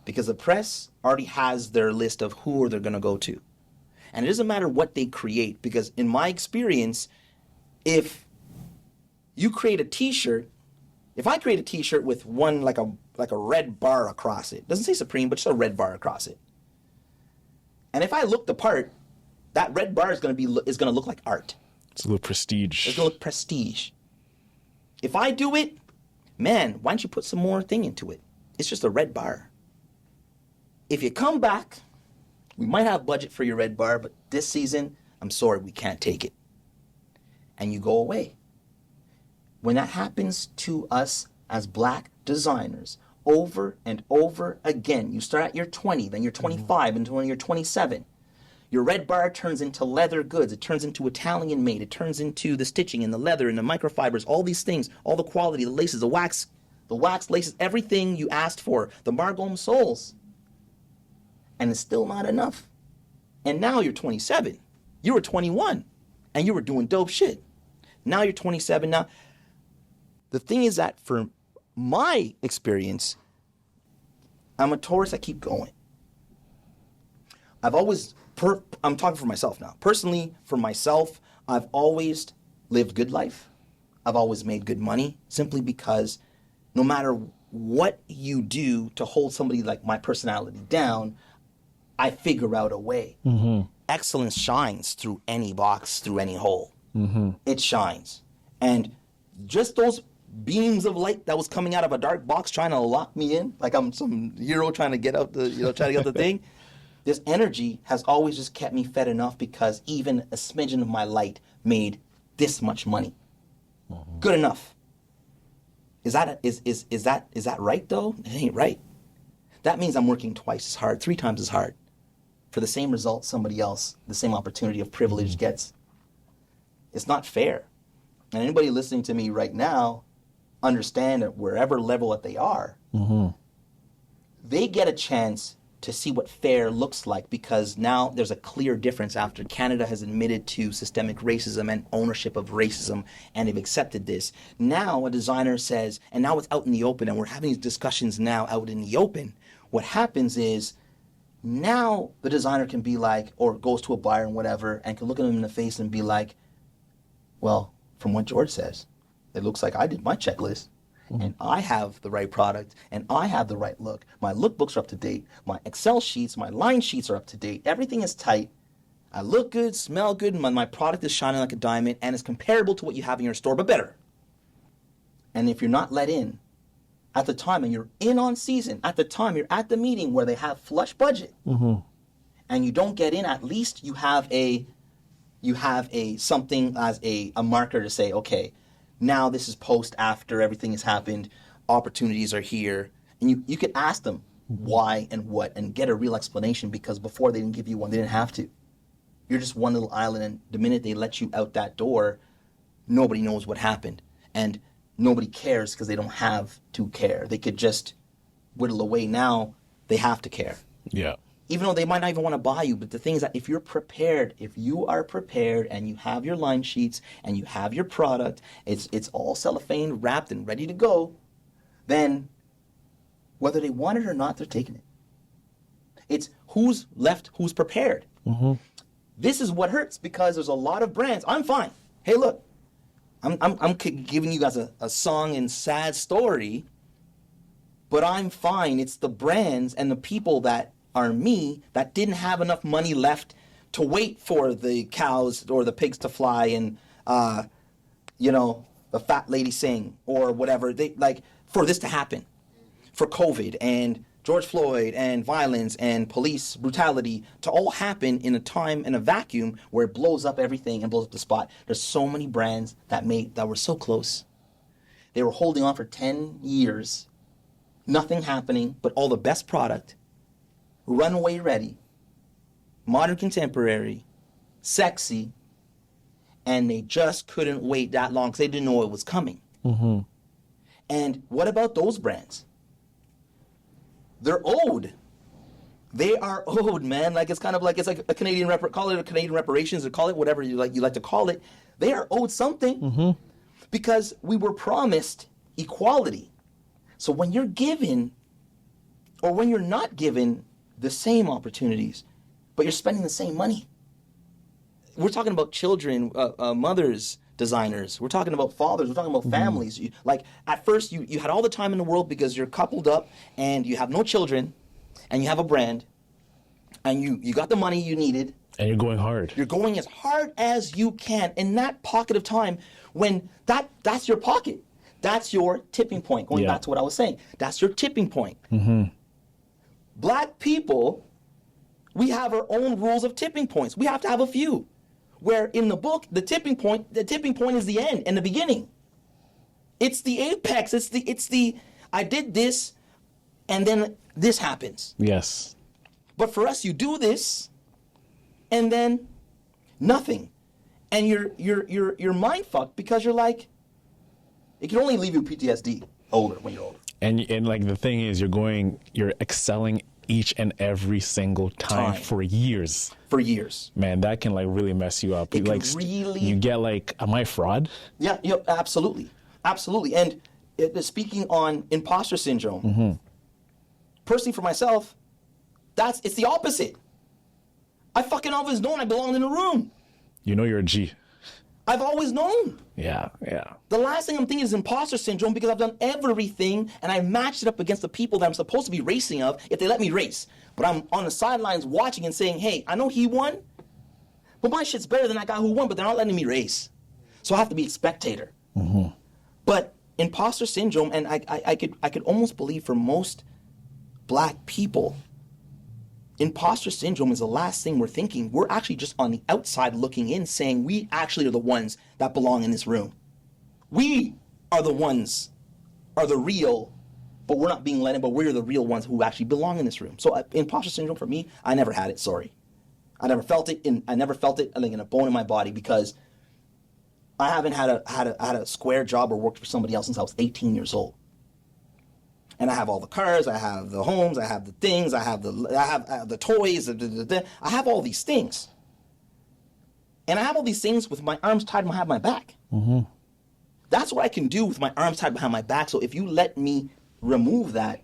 because the press already has their list of who they're going to go to. And it doesn't matter what they create, because in my experience, if you create a t-shirt, if I create a t-shirt with one like a red bar across it, doesn't say Supreme, but just a red bar across it. And if I look the part, that red bar is going to look like art. It's a little prestige. It's going to look prestige. If I do it, man, why don't you put some more thing into it? It's just a red bar. If you come back, we might have budget for your red bar, but this season, I'm sorry, we can't take it. And you go away. When that happens to us as black designers over and over again, you start at your 20, then you're 25, and when you're 27, your red bar turns into leather goods. It turns into Italian made. It turns into the stitching and the leather and the microfibers, all these things, all the quality, the laces, the wax laces, everything you asked for, the Margome soles. And it's still not enough. And now you're 27. You were 21 and you were doing dope shit. Now you're 27. Now, the thing is that for my experience, I'm a Taurus, I keep going. I've always, I'm talking for myself now. Personally, for myself, I've always lived good life. I've always made good money simply because no matter what you do to hold somebody like my personality down, I figure out a way. Mm-hmm. Excellence shines through any box, through any hole. Mm-hmm. It shines. And just those beams of light that was coming out of a dark box trying to lock me in, like I'm some hero trying to get out the, trying to get out the thing. This energy has always just kept me fed enough because even a smidgen of my light made this much money. Mm-hmm. Good enough. Is that right though? It ain't right. That means I'm working twice as hard, 3 times as hard for the same result somebody else, the same opportunity of privilege gets. It's not fair. And anybody listening to me right now, understand at wherever level that they are, mm-hmm. they get a chance to see what fair looks like, because now there's a clear difference after Canada has admitted to systemic racism and ownership of racism, and they've accepted this. Now a designer says, and now it's out in the open, and we're having these discussions now out in the open. What happens is now the designer can be like, or goes to a buyer and whatever, and can look at them in the face and be like, well, from what George says, it looks like I did my checklist. And I have the right product, and I have the right look. My lookbooks are up to date. My Excel sheets, my line sheets are up to date. Everything is tight. I look good, smell good, and my product is shining like a diamond, and it's comparable to what you have in your store, but better. And if you're not let in at the time, and you're in on season, at the time you're at the meeting where they have flush budget, mm-hmm. and you don't get in, at least you have a something as a marker to say, okay, now this is post after everything has happened, opportunities are here, and you could ask them why and what and get a real explanation, because before they didn't give you one, they didn't have to. You're just one little island, and the minute they let you out that door, nobody knows what happened. And nobody cares because they don't have to care. They could just whittle away. Now they have to care. Yeah. Even though they might not even want to buy you. But the thing is that if you are prepared and you have your line sheets and you have your product, it's all cellophane wrapped and ready to go, then whether they want it or not, they're taking it. It's who's left, who's prepared. Mm-hmm. This is what hurts, because there's a lot of brands. I'm fine. Hey, look, I'm giving you guys a song and sad story, but I'm fine. It's the brands and the people that are me that didn't have enough money left to wait for the cows or the pigs to fly and the fat lady sing or whatever, they like, for this to happen, for COVID and George Floyd and violence and police brutality to all happen in a time, in a vacuum where it blows up everything and blows up the spot. There's so many brands that were so close. They were holding on for 10 years, nothing happening, but all the best product, runway ready, modern contemporary, sexy, and they just couldn't wait that long because they didn't know it was coming. Mm-hmm. And what about those brands? They're owed. They are owed, man. Like, it's like a Canadian call it a Canadian reparations, or call it whatever you like to call it. They are owed something, mm-hmm. because we were promised equality. So when you're given, or when you're not given the same opportunities, but you're spending the same money. We're talking about children, mothers, designers. We're talking about fathers. We're talking about families. Like at first, you had all the time in the world because you're coupled up and you have no children, and you have a brand, and you got the money you needed. And you're going hard. You're going as hard as you can in that pocket of time when that's your pocket. That's your tipping point. Going back to what I was saying. That's your tipping point. Black people, we have our own rules of tipping points. We have to have a few. Where in the book, the tipping point is the end and the beginning. It's the apex. It's the I did this and then this happens. Yes. But for us, you do this and then nothing. And you're mind fucked because you're like, it can only leave you PTSD when you're older. And like the thing is, you're excelling each and every single time for years. For years. Man, that can like really mess you up. It like can really. You get like, am I a fraud? Yeah, absolutely. Absolutely. And speaking on imposter syndrome, personally for myself, it's the opposite. I fucking always known I belonged in a room. You know you're a G. I've always known. Yeah. The last thing I'm thinking is imposter syndrome because I've done everything and I matched it up against the people that I'm supposed to be racing of if they let me race. But I'm on the sidelines watching and saying, hey, I know he won, but my shit's better than that guy who won, but they're not letting me race. So I have to be a spectator. But imposter syndrome, and I could almost believe for most black people, imposter syndrome is the last thing we're thinking. We're actually just on the outside looking in saying we actually are the ones that belong in this room. We are the ones, are the real, but we're not being let in, but we're the real ones who actually belong in this room. So imposter syndrome for me, I never had it, sorry. I never felt it like in a bone in my body because I haven't had a square job or worked for somebody else since I was 18 years old. And I have all the cars, I have the homes, I have the things, I have the toys, I have all these things. And I have all these things with my arms tied behind my back. That's what I can do with my arms tied behind my back. So if you let me remove that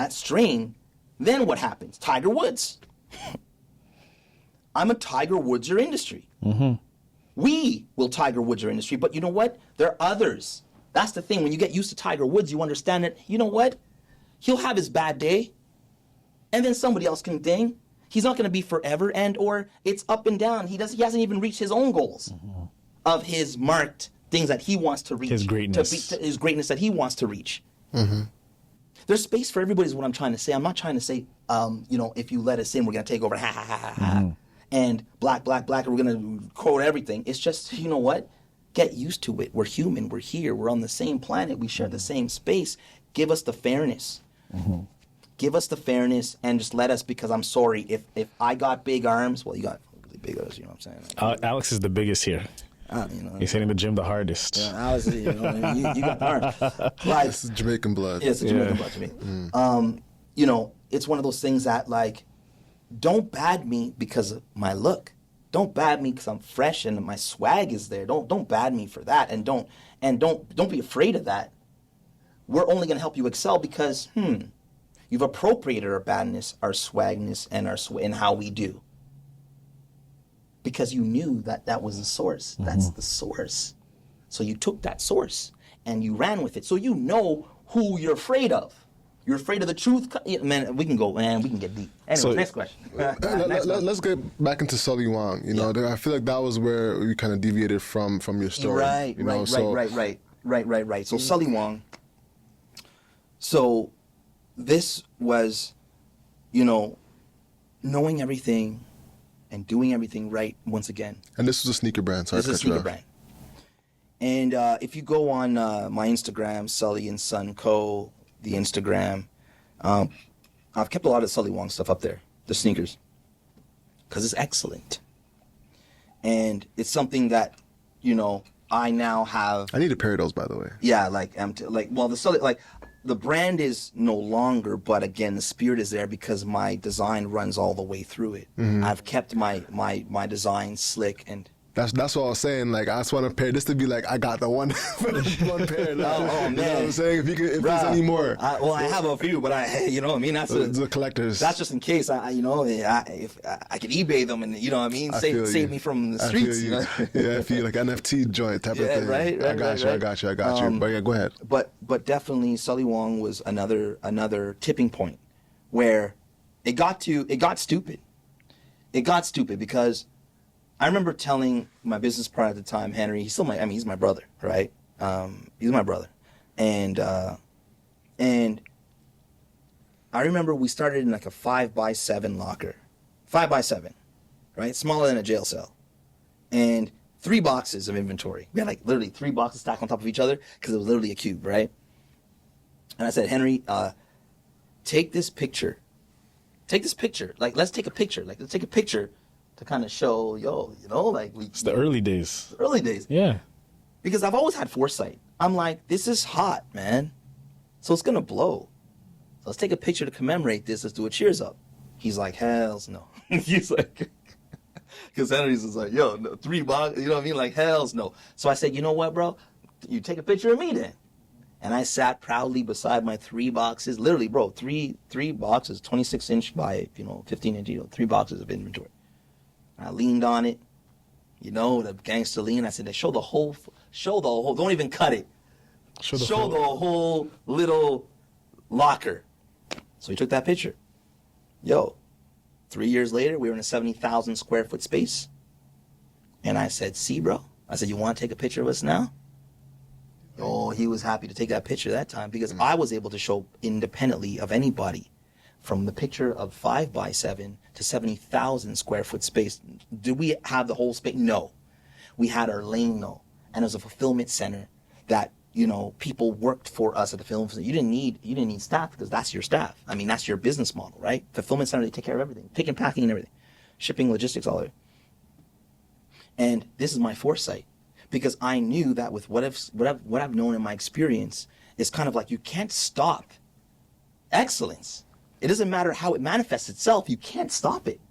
strain, then what happens? Tiger Woods. I'm a Tiger Woods your industry. We will Tiger Woods your industry, but you know what? There are others. That's the thing. When you get used to Tiger Woods, you understand that, you know what? He'll have his bad day, and then somebody else can ding. He's not going to be forever, or it's up and down. He hasn't even reached his own goals of his marked things that he wants to reach. His greatness. His greatness that he wants to reach. There's space for everybody is what I'm trying to say. I'm not trying to say, if you let us in, we're going to take over, ha, ha, ha, ha, ha. And black, we're going to quote everything. It's just, you know what? Get used to it. We're human. We're here. We're on the same planet. We share the same space. Give us the fairness. Give us the fairness and just let us, because I'm sorry, if I got big arms, well, you got really big arms, you know what I'm saying? Alex is the biggest here. He's hitting the gym the hardest. Yeah, Alex, you got arms. Like, This is Jamaican blood. Yeah, it's Jamaican blood to me. It's one of those things that, like, don't bad me because of my look. Don't bad me because I'm fresh and my swag is there. Don't bad me for that, and don't be afraid of that. We're only going to help you excel because you've appropriated our badness, our swagness, and how we do. Because you knew that was the source. That's the source. So you took that source and you ran with it. So you know who you're afraid of. You're afraid of the truth? Man, we can get deep. Anyway, next question. Let's get back into Sully Wong. I feel like that was where you kind of deviated from your story. Right. So Sully Wong. So this was, knowing everything and doing everything right once again. And this was a sneaker brand. Sorry, this is a sneaker brand. And if you go on my Instagram, Sully and Son Co., the Instagram, I've kept a lot of Sully Wong stuff up there, the sneakers, because it's excellent. And it's something that, I now have. I need a pair of those, by the way. Yeah, the Sully, the brand is no longer, but again, the spirit is there because my design runs all the way through it. I've kept my design slick and That's what I was saying. Like, I just want a pair. This to be like, I got the one, one pair. Now. Oh, man. You know what I'm saying? If there's any more. I have a few, but you know what I mean? That's the collectors. That's just in case. If I could eBay them and, you know what I mean? Save me from the streets. You know? Yeah, I feel like NFT joint type of thing. Right. I got you. But yeah, go ahead. But definitely Sully Wong was another tipping point where it got stupid. It got stupid because I remember telling my business partner at the time, Henry, he's my brother, right? He's my brother. And I remember we started in like a 5x7 locker. 5x7, right? Smaller than a jail cell. And 3 boxes of inventory. We had like literally 3 boxes stacked on top of each other because it was literally a cube, right? And I said, Henry, take this picture. Like, let's take a picture. Like, let's take a picture to kind of show, it's the early days. Yeah. Because I've always had foresight. I'm like, this is hot, man. So it's going to blow. So let's take a picture to commemorate this. Let's do a cheers up. He's like, hells no. He's like, because Henry's is like, no, 3 boxes, you know what I mean? Like, hells no. So I said, you know what, bro? You take a picture of me then. And I sat proudly beside my 3 boxes. Literally, bro, three boxes, 26-inch by, 15-inch, 3 boxes of inventory. I leaned on it, the gangster lean. I said, show the whole, don't even cut it. Show the whole little locker. So he took that picture. 3 years later, we were in a 70,000 square foot space. And I said, see, bro? I said, you want to take a picture of us now? Oh, he was happy to take that picture that time because I was able to show independently of anybody. From the picture of 5x7 to 70,000 square foot space. Did we have the whole space? No. We had our lane, though. And it was a fulfillment center that, people worked for us at the fulfillment center. You didn't need staff because that's your staff. I mean, that's your business model, right? Fulfillment center, they take care of everything. Pick and packing and everything. Shipping, logistics, all of it. And this is my foresight. Because I knew that with what I've known in my experience is kind of like you can't stop excellence. It doesn't matter how it manifests itself. You can't stop it.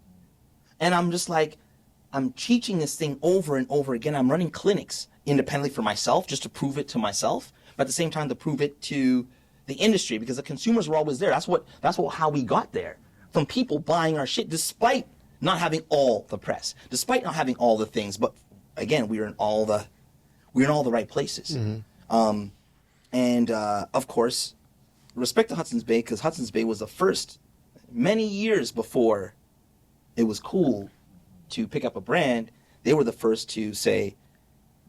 And I'm just like, I'm teaching this thing over and over again. I'm running clinics independently for myself just to prove it to myself, but at the same time to prove it to the industry because the consumers were always there. How we got there. From people buying our shit despite not having all the press, despite not having all the things. But again, we were in all the right places. Mm-hmm. Of course, respect to Hudson's Bay because Hudson's Bay was the first many years before it was cool to pick up a brand. They were the first to say,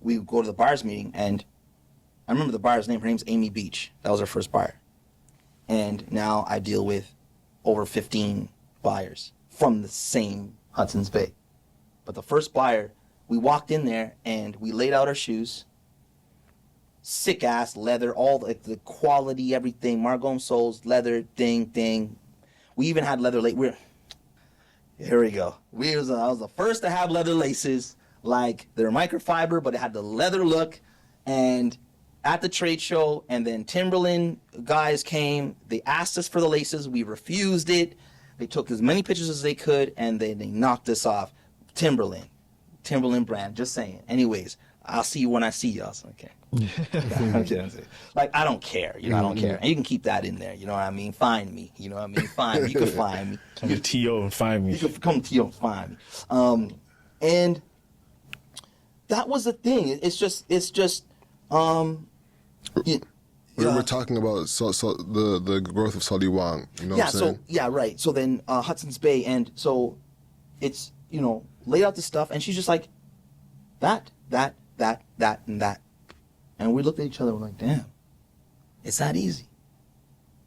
we would go to the buyer's meeting, and I remember the buyer's name. Her name's Amy Beach. That was our first buyer. And now I deal with over 15 buyers from the same Hudson's Bay. But the first buyer, we walked in there and we laid out our shoes. Sick ass leather, all the quality, everything. Margome soles, leather, thing. We even had leather lace. Here we go. I was the first to have leather laces. Like, they're microfiber, but it had the leather look. And at the trade show, and then Timberland guys came. They asked us for the laces. We refused it. They took as many pictures as they could, and they knocked us off. Timberland brand, just saying. Anyways, I'll see you when I see you. I was like, okay. Like, I don't care. I don't care. And you can keep that in there. You know what I mean? Find me. You know what I mean? Find me. You can find me. Come to T.O. and find me. You can come to T.O. and find me. And that was the thing. We're talking about the growth of Sully Wong. You know what I'm saying? Right. So then Hudson's Bay, and so it's, laid out the stuff, and she's just like, that, and that. And we looked at each other and we're like, damn, it's that easy.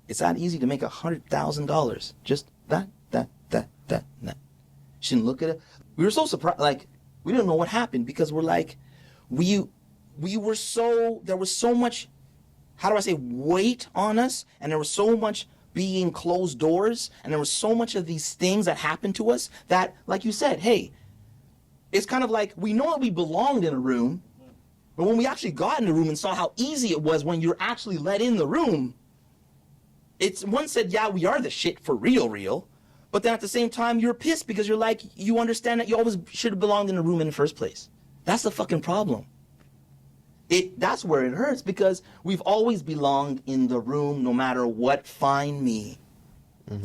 It's that easy to make $100,000. Just that, and that. She didn't look at it. We were so surprised, like, we didn't know what happened because we're like, there was so much, how do I say, weight on us, and there was so much being closed doors, and there was so much of these things that happened to us that, like you said, hey, it's kind of like we know that we belonged in a room, but when we actually got in the room and saw how easy it was when you're actually let in the room, one said, yeah, we are the shit for real, but then at the same time, you're pissed because you're like, you understand that you always should have belonged in the room in the first place. That's the fucking problem. That's where it hurts, because we've always belonged in the room no matter what. Find me.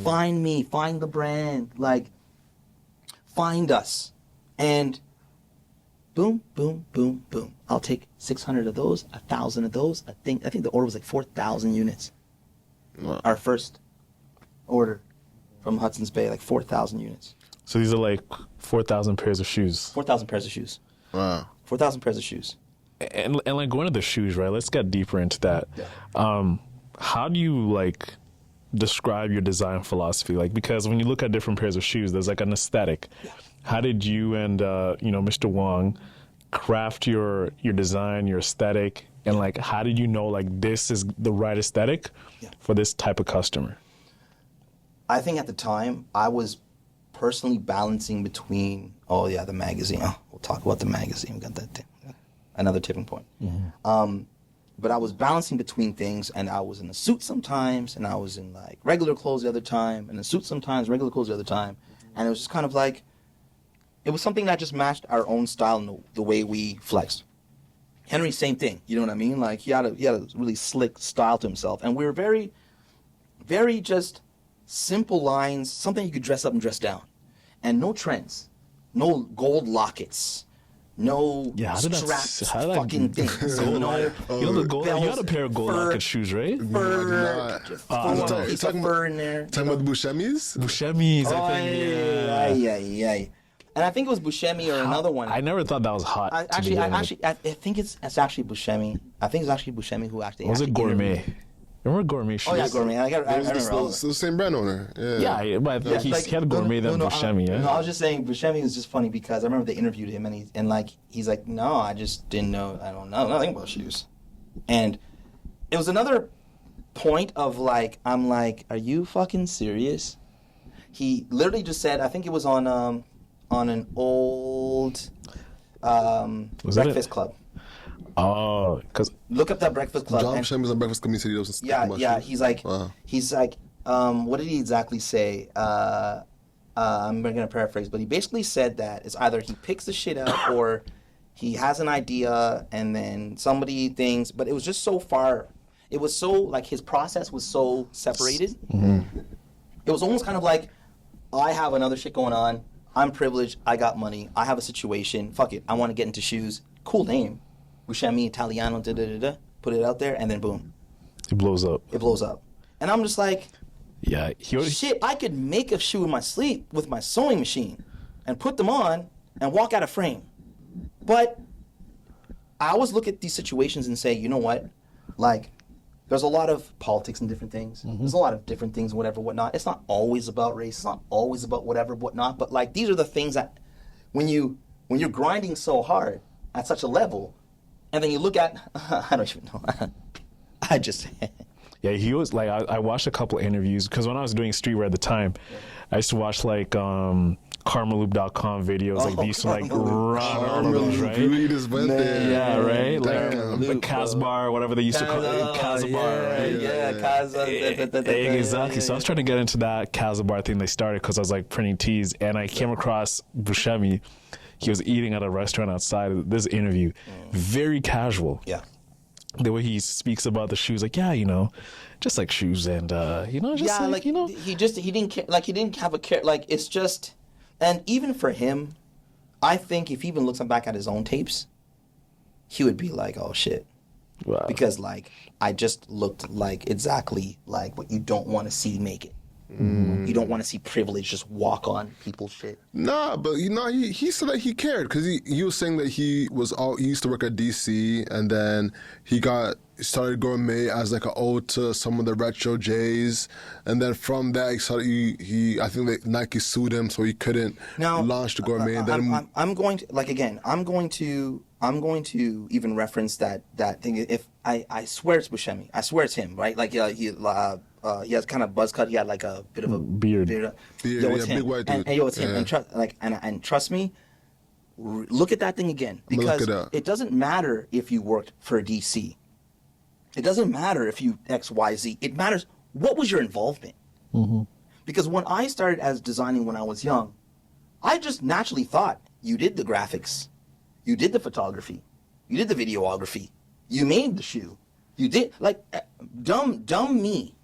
Find me. Find the brand. Like, find us. And boom, boom, boom, boom. I'll take 600 of those, 1,000 of those. I think the order was like 4,000 units. Wow. Our first order from Hudson's Bay, like 4,000 units. So these are like 4,000 pairs of shoes. 4,000 pairs of shoes. Wow. 4,000 pairs of shoes. And like going to the shoes, right? Let's get deeper into that. Yeah. How do you like describe your design philosophy? Like, because when you look at different pairs of shoes, there's like an aesthetic. Yeah. How did you and Mr. Wong craft your design, your aesthetic, and like how did you know like this is the right aesthetic for this type of customer? I think at the time I was personally balancing between the magazine. We'll talk about the magazine. We got that thing. Another tipping point. But I was balancing between things, and I was in a suit sometimes, and I was in like regular clothes the other time, and a suit sometimes, regular clothes the other time, and it was just kind of like, it was something that just matched our own style and the way we flexed. Henry, same thing. You know what I mean? Like he had a really slick style to himself, and we were very, very just simple lines, something you could dress up and dress down, and no trends, no gold lockets. No straps, fucking things. You bells, had a pair of gold locket shoes, right? Fur, fur in there. Talking about the Buscemi's? Buscemi's, I think. And I think it was Buscemi or another one. I never thought that was hot. I think it's actually Buscemi. I think it's actually Buscemi who actually. Was it Gourmet? Remember Gourmet shoes? Oh yeah, Gourmet. I remember all It's the same brand owner. Yeah, but he had Gourmet than Buscemi. No, I was just saying Buscemi was just funny because I remember they interviewed him and he's like, no, I just didn't know. I don't know nothing about shoes. And it was another point of like, I'm like, are you fucking serious? He literally just said, I think it was on an old Breakfast Club. Oh, because look up that Breakfast Club. John Buscemi's on Breakfast Club. He said he doesn't. Yeah. He's like, what did he exactly say? I'm gonna paraphrase, but he basically said that it's either he picks the shit out or he has an idea and then somebody thinks. But it was just so far. It was so like his process was so separated. Mm-hmm. It was almost kind of like, I have another shit going on. I'm privileged. I got money. I have a situation. Fuck it. I want to get into shoes. Cool name. Buscemi Italiano, put it out there, and then boom. It blows up. And I'm just like, yeah, shit, I could make a shoe in my sleep with my sewing machine and put them on and walk out of frame. But I always look at these situations and say, you know what? Like, there's a lot of politics and different things. Mm-hmm. There's a lot of different things, whatever, whatnot. It's not always about race. It's not always about whatever, whatnot. But, like, these are the things that when you're grinding so hard at such a level, and then you look at, I don't even know. I just... Yeah, he was like, I watched a couple of interviews because when I was doing streetwear at the time, I used to watch like karmaloop.com videos. Like they used to like run all of those, right? You just went there. Yeah, right? Like Casbar, whatever they used to call it. Casbar, right? Yeah, Casbar. Exactly. So I was trying to get into that Casbar thing they started because I was like printing tees and I came across Buscemi. He was eating at a restaurant outside of this interview. Very casual. Yeah. The way he speaks about the shoes, like, yeah, just like shoes and, just yeah, like he didn't care, like he didn't have a care, like it's just, and even for him, I think if he even looks back at his own tapes, he would be like, oh shit. Wow. Because like, I just looked like exactly like what you don't want to see make it. You don't want to see privilege just walk on people's shit. Nah, but he said that he cared because he was saying that he used to work at DC and then he started Gourmet as like an ode to some of the retro J's, and then from that I think that Nike sued him so he couldn't launch the Gourmet. And then I'm going to even reference that thing. If I swear it's Buscemi, I swear it's him, right? Like he has kind of buzz cut. He had like a bit of a beard. It's him. Big white dude. It's him. And trust me, look at that thing again because it doesn't matter if you worked for DC. It doesn't matter if you XYZ. It matters what was your involvement. Mm-hmm. Because when I started as designing when I was young, I just naturally thought you did the graphics. You did the photography. You did the videography. You made the shoe. You did, like, dumb me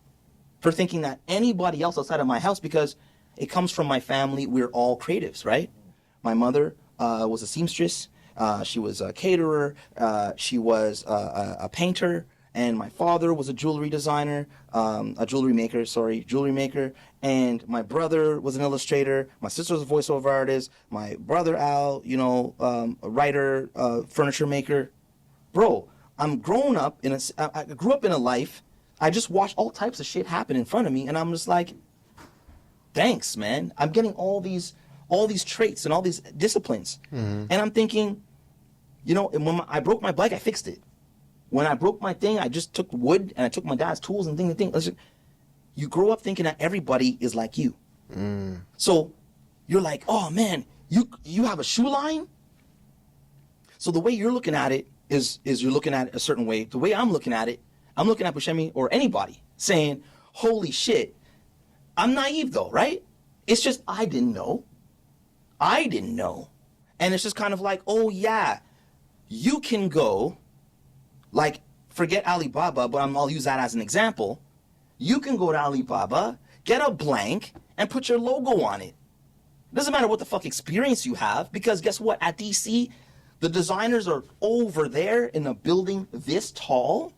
for thinking that anybody else outside of my house, because it comes from my family. We're all creatives, right? My mother was a seamstress. She was a caterer. She was a painter. And my father was a jewelry designer, jewelry maker. And my brother was an illustrator. My sister was a voiceover artist. My brother Al, a writer, furniture maker. Bro, I grew up in a life. I just watched all types of shit happen in front of me, and I'm just like, thanks, man. I'm getting all these traits and all these disciplines, and I'm thinking, when I broke my bike, I fixed it. When I broke my thing, I just took wood and I took my dad's tools and things. You grow up thinking that everybody is like you. So you're like, oh man, you have a shoe line? So the way you're looking at it is you're looking at it a certain way. The way I'm looking at it, I'm looking at Buscemi or anybody saying, holy shit. I'm naive though, right? It's just I didn't know. And it's just kind of like, oh yeah, you can go, like, forget Alibaba, but I'll use that as an example. You can go to Alibaba, get a blank, and put your logo on it. It doesn't matter what the fuck experience you have, because guess what? At DC, the designers are over there in a building this tall,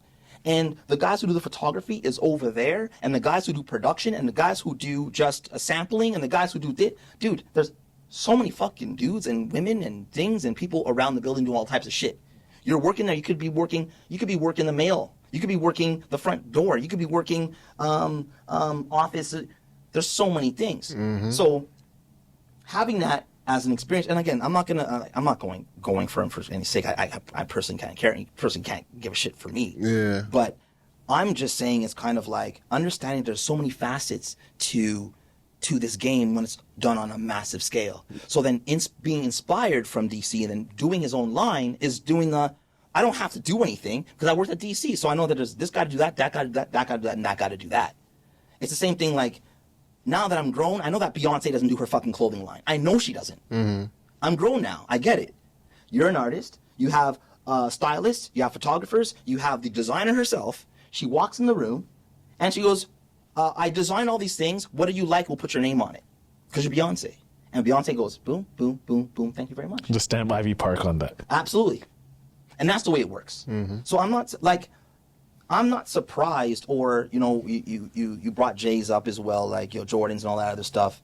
and the guys who do the photography is over there, and the guys who do production, and the guys who do just a sampling, and the guys who do this. Dude, there's so many fucking dudes and women and things and people around the building doing all types of shit. You're working there. You could be working the mail. You could be working the front door. You could be working office. There's so many things. So having that as an experience, and again, I'm not going for him for any sake. I personally can't care. Any person can't give a shit for me. Yeah. But I'm just saying it's kind of like understanding there's so many facets to this game when it's done on a massive scale. So then being inspired from DC and then doing his own line is doing I don't have to do anything because I worked at DC. So I know that there's this guy to do that guy to do that guy to do that, and that guy to do that. It's the same thing like now that I'm grown, I know that Beyonce doesn't do her fucking clothing line. I know she doesn't. I'm grown now. I get it. You're an artist. You have stylists. You have photographers. You have the designer herself. She walks in the room and she goes, I design all these things. What do you like? We'll put your name on it. Because you're Beyonce. And Beyonce goes, boom, boom, boom, boom. Thank you very much. Just stamp Ivy Park on that. Absolutely. And that's the way it works. So I'm not surprised, or, you brought J's up as well, like, Jordans and all that other stuff.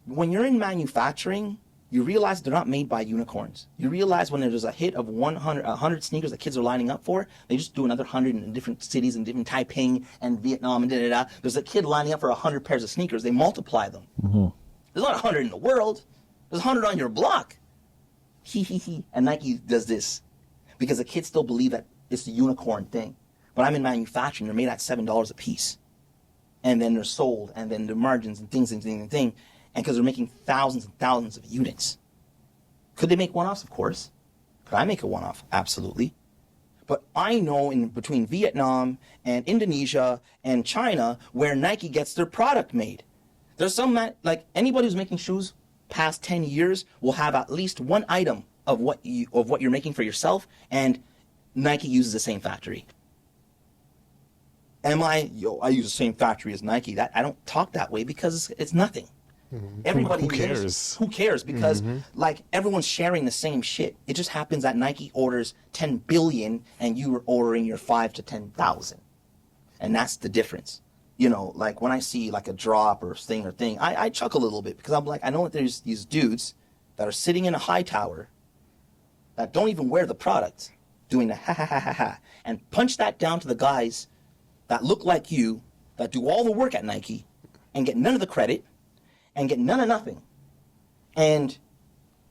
When you're in manufacturing, you realize they're not made by unicorns. You realize when there's a hit of 100 sneakers that kids are lining up for, they just do another 100 in different cities in different Taiping and Vietnam and da-da-da. There's a kid lining up for 100 pairs of sneakers. They multiply them. There's not 100 in the world. There's 100 on your block. And Nike does this because the kids still believe that it's the unicorn thing. But I'm in manufacturing. They're made at $7 a piece. And then they're sold, and then the margins and things. And because they're making thousands and thousands of units. Could they make one-offs? Of course. Could I make a one-off? Absolutely. But I know in between Vietnam and Indonesia and China where Nike gets their product made. There's some, like anybody who's making shoes past 10 years will have at least one item of what you're making for yourself, and Nike uses the same factory. I use the same factory as Nike. That I don't talk that way because it's nothing. Everybody Who cares? Who cares? Because like everyone's sharing the same shit. It just happens that Nike orders 10 billion and you are ordering your 5 to 10,000, and that's the difference. Like when I see like a drop or thing, I chuckle a little bit because I'm like, I know that there's these dudes that are sitting in a high tower that don't even wear the product, doing the ha ha ha ha ha, and punch that down to the guys that look like you, that do all the work at Nike, and get none of the credit, and get none of nothing. And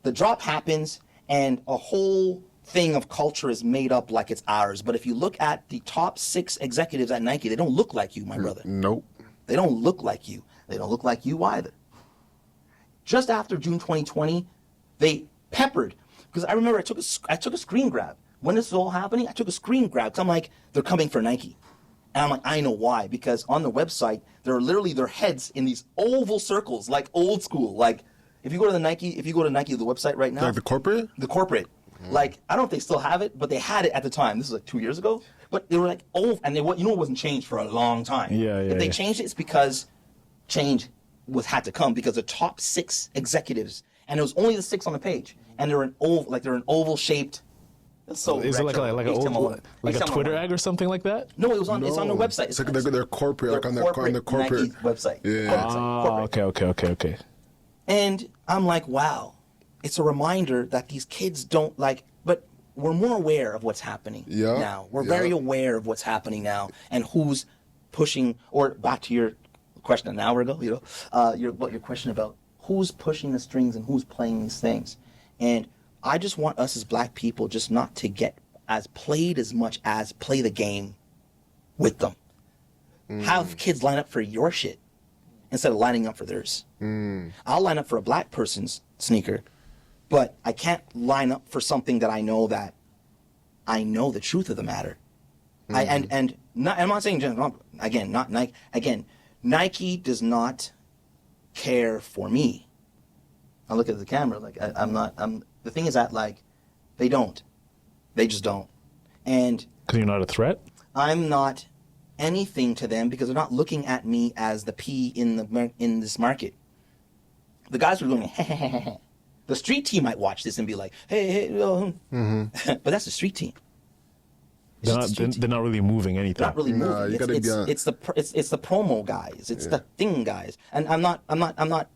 the drop happens, and a whole thing of culture is made up like it's ours. But if you look at the top 6 executives at Nike, they don't look like you, my brother. Nope. They don't look like you. They don't look like you either. Just after June 2020, they peppered. Because I remember I took a screen grab. When this was all happening, I took a screen grab because I'm like, they're coming for Nike. And I'm like, I know why. Because on the website, there are literally their heads in these oval circles, like old school. Like, if you go to Nike, the website right now. Like the corporate? The corporate. Like, I don't know if they still have it, but they had it at the time. This was like 2 years ago. But they were like, oh, and it wasn't changed for a long time. If they changed it, it's because change had to come, because the top 6 executives, and it was only the 6 on the page, and they're an oval shaped. So is retro. it like a Twitter ad or something like that? No, it's on their website. It's like their corporate, like on their corporate Nike website. Yeah. Okay. And I'm like, wow, it's a reminder that these kids don't like, but we're more aware of what's happening now. We're very aware of what's happening now and who's pushing, or back to your question an hour ago, your question about who's pushing the strings and who's playing these things. And I just want us as black people just not to get played as much as play the game with them. Have kids line up for your shit instead of lining up for theirs. I'll line up for a black person's sneaker, but I can't line up for something that I know the truth of the matter. I'm not saying again, not Nike. Again, Nike does not care for me. I look at the camera like the thing is that, like, they just don't. And because you're not a threat? I'm not anything to them because they're not looking at me as the P in this market. The guys were going, the street team might watch this and be like, hey, but that's the street team. They're not really moving anything. They're not really moving. It's the promo guys. It's the thing guys. And I'm not.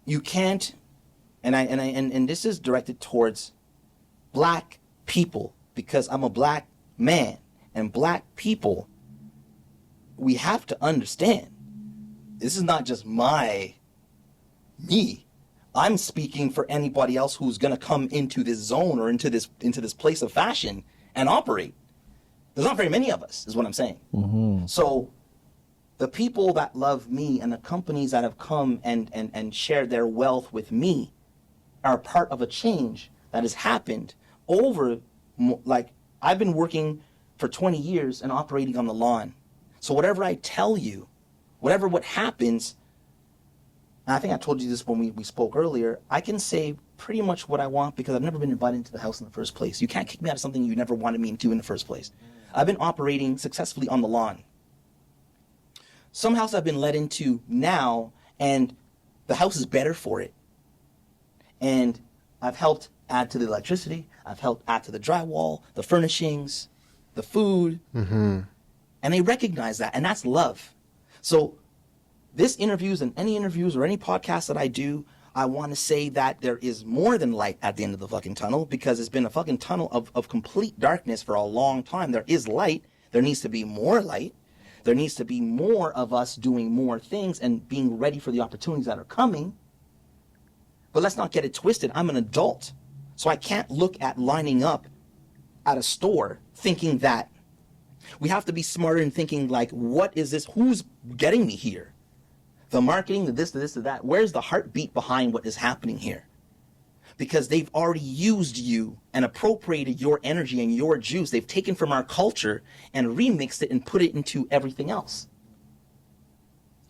You can't. And this is directed towards black people, because I'm a black man, and black people, we have to understand, this is not just me. I'm speaking for anybody else who's going to come into this zone or into this place of fashion and operate. There's not very many of us, is what I'm saying. So the people that love me and the companies that have come and shared their wealth with me are part of a change that has happened over, like, I've been working for 20 years and operating on the lawn. So whatever I tell you, what happens, and I think I told you this when we spoke earlier, I can say pretty much what I want because I've never been invited into the house in the first place. You can't kick me out of something you never wanted me into in the first place. I've been operating successfully on the lawn. Some house I've been let into now, and the house is better for it. And I've helped add to the electricity. I've helped add to the drywall, the furnishings, the food. And they recognize that, and that's love. So this interviews and any interviews or any podcast that I do, I want to say that there is more than light at the end of the fucking tunnel, because it's been a fucking tunnel of complete darkness for a long time. There is light. There needs to be more light. There needs to be more of us doing more things and being ready for the opportunities that are coming. But let's not get it twisted. I'm an adult, so I can't look at lining up at a store thinking that. We have to be smarter in thinking, like, what is this? Who's getting me here? The marketing, the this, the that. Where's the heartbeat behind what is happening here? Because they've already used you and appropriated your energy and your juice. They've taken from our culture and remixed it and put it into everything else.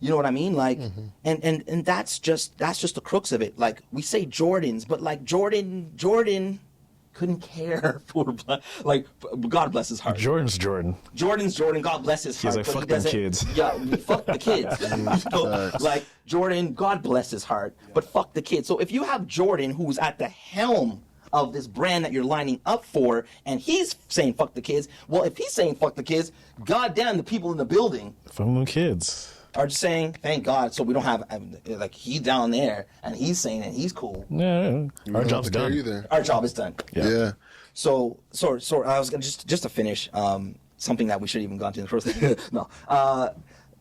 You know what I mean? Like, and that's just the crux of it. Like, we say Jordans, but like Jordan couldn't care for, like, God bless his heart. Jordan's Jordan. God bless his heart. He's like, fuck them kids. Yeah, fuck the kids. So, like, Jordan, God bless his heart, but fuck the kids. So if you have Jordan, who's at the helm of this brand that you're lining up for, and he's saying fuck the kids, well, if he's saying fuck the kids, goddamn, the people in the building From the kids are just saying, thank God, so we don't have, like, he's down there, and he's saying it, he's cool. Yeah, our job's done. Either. Our job is done. Yeah. So I was gonna just to finish, something that we should have even gone to in the first thing. No,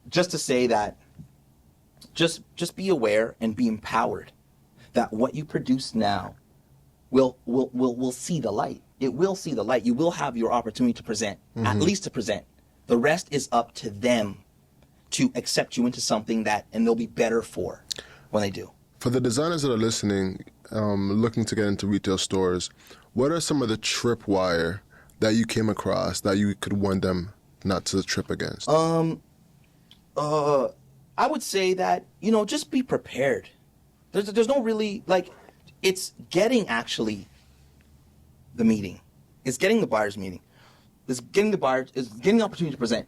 just to say that, just be aware and be empowered that what you produce now will see the light. It will see the light. You will have your opportunity to present, at least to present. The rest is up to them to accept you into something and they'll be better for when they do. For the designers that are listening, looking to get into retail stores, what are some of the tripwire that you came across that you could warn them not to trip against? I would say that, just be prepared. There's no really, like, it's getting actually the meeting. It's getting the buyer's meeting. It's getting the buyer, is getting the opportunity to present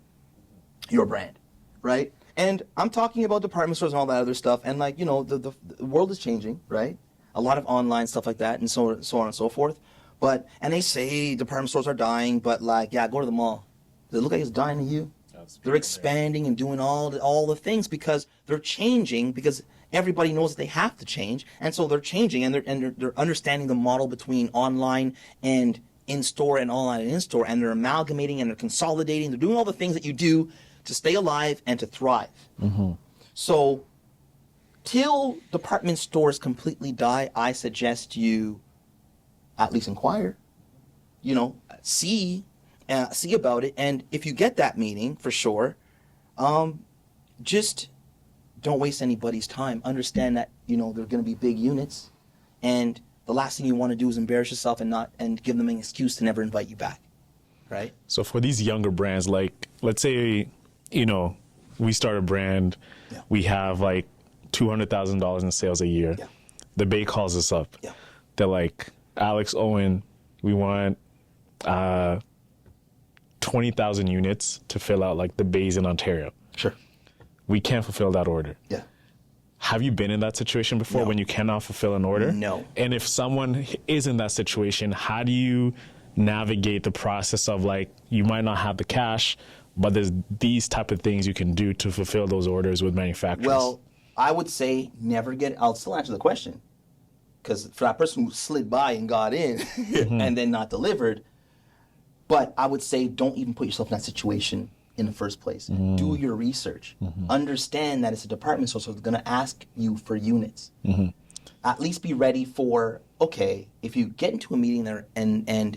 your brand, right? And I'm talking about department stores and all that other stuff. And like, you know, the world is changing, right? A lot of online stuff like that, and so on and so forth. But, and they say department stores are dying, but like, yeah, go to the mall. Does it look like it's dying to you? They're expanding and doing all the things because they're changing, because everybody knows that they have to change, and so they're changing, and they're understanding the model between online and in-store and online and in-store, and they're amalgamating and they're consolidating. They're doing all the things that you do to stay alive and to thrive. Mm-hmm. So till department stores completely die, I suggest you at least inquire, you know, see about it. And if you get that meeting, for sure, just don't waste anybody's time. Understand that, you know, they're going to be big units, and the last thing you want to do is embarrass yourself and give them an excuse to never invite you back, right? So for these younger brands, like, let's say, you know, we start a brand, yeah. We have like $200,000 in sales a year. Yeah. The Bay calls us up. Yeah. They're like, Alex, Owen, we want 20,000 units to fill out like the bays in Ontario. Sure. We can't fulfill that order. Yeah. Have you been in that situation before, when you cannot fulfill an order? No. And if someone is in that situation, how do you navigate the process of, like, you might not have the cash, but there's these type of things you can do to fulfill those orders with manufacturers? Well, I would say I'll still answer the question. Because for that person who slid by and got in mm-hmm. and then not delivered, but I would say don't even put yourself in that situation in the first place. Mm-hmm. Do your research. Mm-hmm. Understand that it's a department store, so they're going to ask you for units. Mm-hmm. At least be ready for, okay, if you get into a meeting there and they're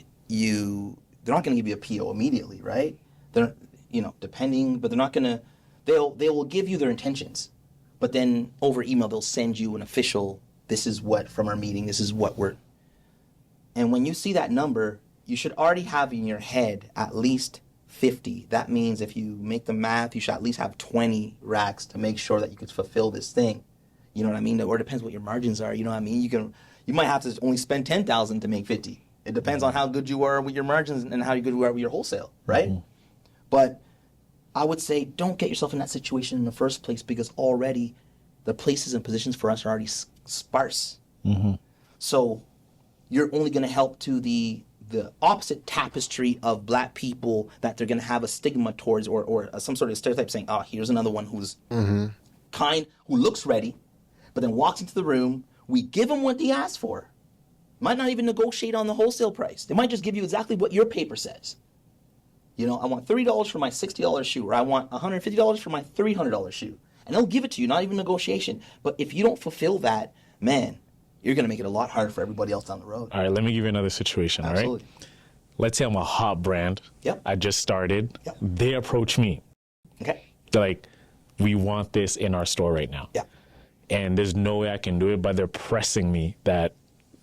not going to give you a PO immediately, right? They're, you know, depending, but they're not going to, they will give you their intentions, but then over email they'll send you an official, this is what from our meeting, this is what we're, and when you see that number, you should already have in your head at least 50. That means if you make the math, you should at least have 20 racks to make sure that you could fulfill this thing. You know what I mean? Or it depends what your margins are. You know what I mean? You might have to only spend 10,000 to make 50. It depends on how good you are with your margins and how good you are with your wholesale, right? Mm-hmm. But I would say don't get yourself in that situation in the first place, because already the places and positions for us are already sparse. Mm-hmm. So you're only going to help to the opposite tapestry of black people that they're going to have a stigma towards, or some sort of stereotype saying, oh, here's another one who's mm-hmm. kind, who looks ready, but then walks into the room. We give them what they asked for. Might not even negotiate on the wholesale price. They might just give you exactly what your paper says. You know, I want $30 for my $60 shoe, or I want $150 for my $300 shoe. And they'll give it to you, not even negotiation. But if you don't fulfill that, man, you're going to make it a lot harder for everybody else down the road. All right, let me give you another situation, Absolutely. All right? Let's say I'm a hot brand. Yep. I just started. Yep. They approach me. Okay. They're like, we want this in our store right now. Yeah. And there's no way I can do it, but they're pressing me that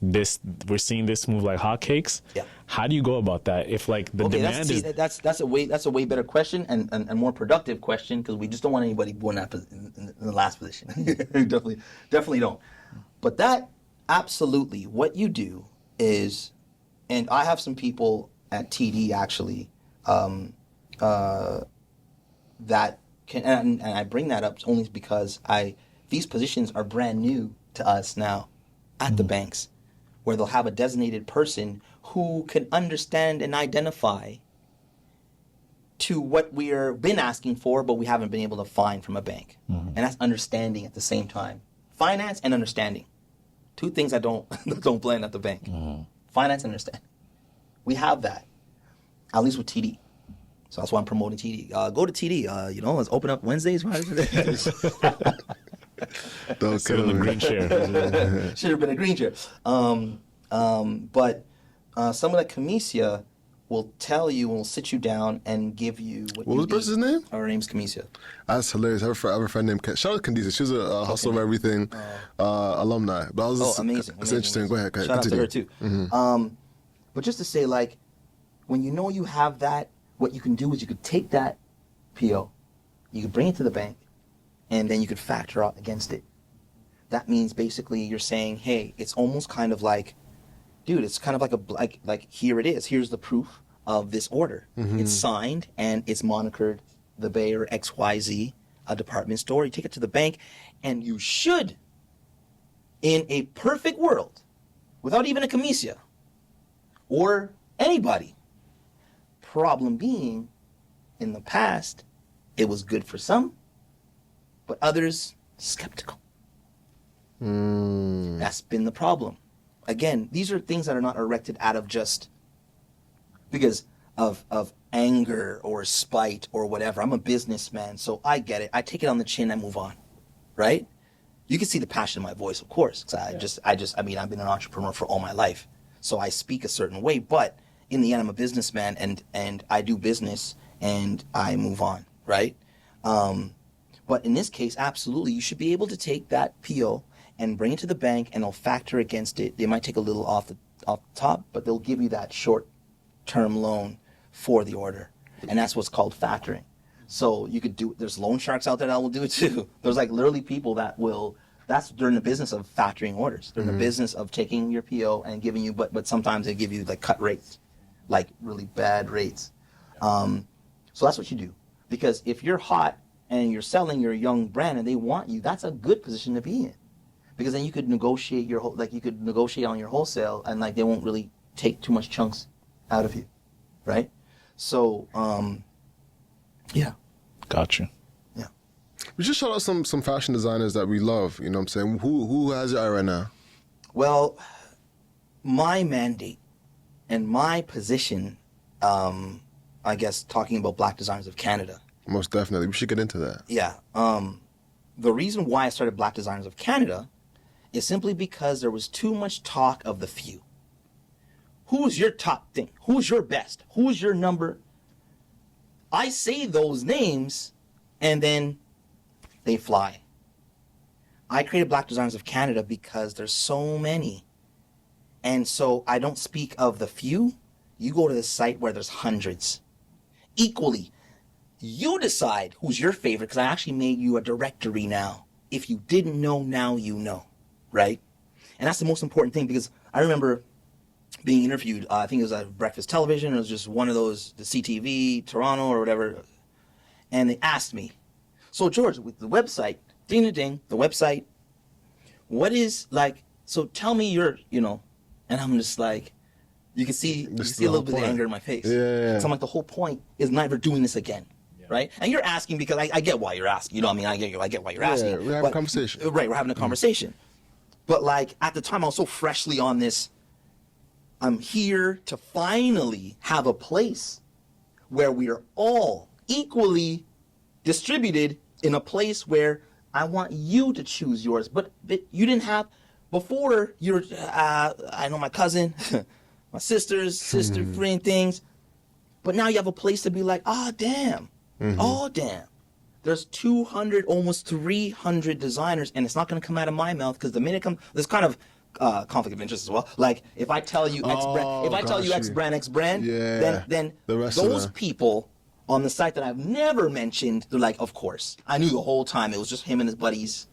we're seeing this move like hotcakes. Yeah. How do you go about that if, like, the demand is... That's a way better question and more productive question, because we just don't want anybody born in the last position. definitely don't. But that, absolutely, what you do is, and I have some people at TD actually that can, and I bring that up only because these positions are brand new to us now at mm-hmm. the banks, where they'll have a designated person who can understand and identify to what we're been asking for, but we haven't been able to find from a bank. Mm-hmm. And that's understanding at the same time. Finance and understanding. Two things that don't blend at the bank. Mm-hmm. Finance and understanding. We have that, at least with TD. So that's why I'm promoting TD. Go to TD. You know, let's open up Wednesdays. Don't sit in the green chair. Should have been a green chair. But some of the Camisea will tell you and will sit you down and give you what was the person's name? Her name's Camisea. That's hilarious. I have a friend named shout out to Candice. She was a Hustle of Everything alumni. But I was amazing. It's interesting. Go ahead. Shout continue. out to her too. Mm-hmm. But just to say, like, when you know you have that, what you can do is you could take that PO, you could bring it to the bank, and then you could factor out against it. That means basically you're saying, hey, it's almost kind of like dude, it's kind of like like here it is. Here's the proof of this order. It's signed and it's monikered the Bay or XYZ, a department store. You take it to the bank, and you should, in a perfect world, without even a comisia or anybody. Problem being, in the past, it was good for some, but others skeptical. That's been the problem. Again, these are things that are not erected out of just because of anger or spite or whatever. I'm a businessman, so I get it. I take it on the chin and move on, right? You can see the passion in my voice, of course. 'Cause I mean, I've been an entrepreneur for all my life, so I speak a certain way. But in the end, I'm a businessman, and I do business, and I move on, right? But in this case, absolutely, you should be able to take that PO and bring it to the bank, and they'll factor against it. They might take a little off the top, but they'll give you that short-term loan for the order, and that's what's called factoring. So you could do. There's loan sharks out there that will do it too. There's like literally people that will. They're in the business of factoring orders. They're in the business of taking your PO and giving you, but sometimes they give you like cut rates, like really bad rates. So that's what you do, because if you're hot and you're selling your young brand and they want you, that's a good position to be in. Because then you could negotiate on your wholesale, and like they won't really take too much chunks out of you, right? So, yeah. Gotcha. Yeah. We just shout out some fashion designers that we love. You know what I'm saying? Who has your eye right now? Well, my mandate and my position, I guess, talking about Black Designers of Canada. Most definitely. We should get into that. Yeah. The reason why I started Black Designers of Canada is simply because there was too much talk of the few. Who's your top thing? Who's your best? Who's your number? I say those names, and then they fly. I created Black Designers of Canada because there's so many. And so I don't speak of the few. You go to the site where there's hundreds. Equally, you decide who's your favorite, because I actually made you a directory now. If you didn't know, now you know, right? And that's the most important thing, because I remember being interviewed, I think it was at Breakfast Television, it was just one of those, the CTV, Toronto or whatever, and they asked me, so George, with the website, ding-a-ding, the website, what is, like, so tell me your, and I'm just like, you can see a little bit of anger in my face. Yeah. So I'm like, the whole point is never doing this again. Right? And you're asking because I get why you're asking. You know what I mean? I get why you're asking. Yeah, we're having a conversation. Right, we're having a conversation. But like at the time I was so freshly on this, I'm here to finally have a place where we are all equally distributed in a place where I want you to choose yours. But you didn't have, before you're, I know my cousin, my sister friend things, but now you have a place to be like, damn. Oh, damn. There's 200, almost 300 designers, and it's not going to come out of my mouth, because the minute there's kind of conflict of interest as well. Like, if I tell you X brand, then those people on the site that I've never mentioned, they're like, of course. I knew the whole time it was just him and his buddies.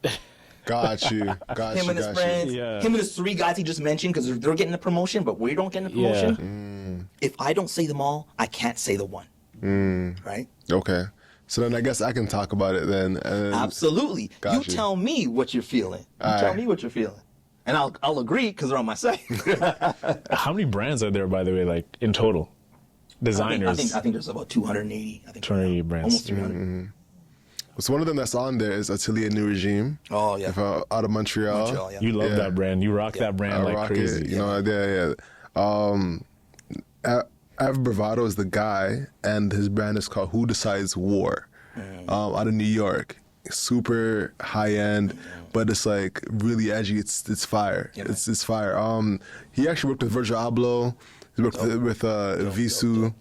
Got you. Him and his friends. Yeah. Him and his 3 guys he just mentioned, because they're getting the promotion, but we don't get the promotion. If I don't say them all, I can't say the one. Right? Okay. So then I guess I can talk about it then. Absolutely. You tell me what you're feeling. Tell me what you're feeling. And I'll agree, because they're on my site. How many brands are there, by the way, like in total? Designers. I think there's about 280. 280 brands. Almost 300. So one of them that's on there is Atelier New Regime. Oh, yeah. Out of Montreal. Montreal, yeah. You love that brand. You rock that brand I like rock crazy. it. Av Bravado is the guy, and his brand is called Who Decides War, out of New York. Super high end, but it's like really edgy. It's fire. Yeah, it's fire. He actually worked with Virgil Abloh. He worked with Visu.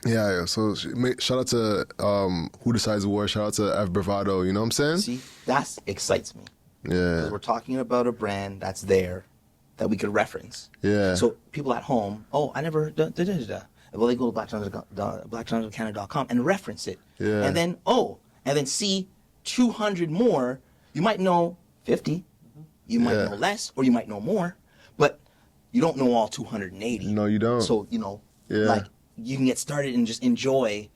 Yeah. So shout out to Who Decides War. Shout out to Av Bravado. You know what I'm saying? See, that excites me. Yeah. Because we're talking about a brand that's there, that we could reference. Yeah. So people at home, I never Well, they go to blacktranscended.com and reference it. Yeah. And then see 200 more. You might know 50. You might know less, or you might know more. But You don't know all 280. No, you don't. So, like, you can get started and just enjoy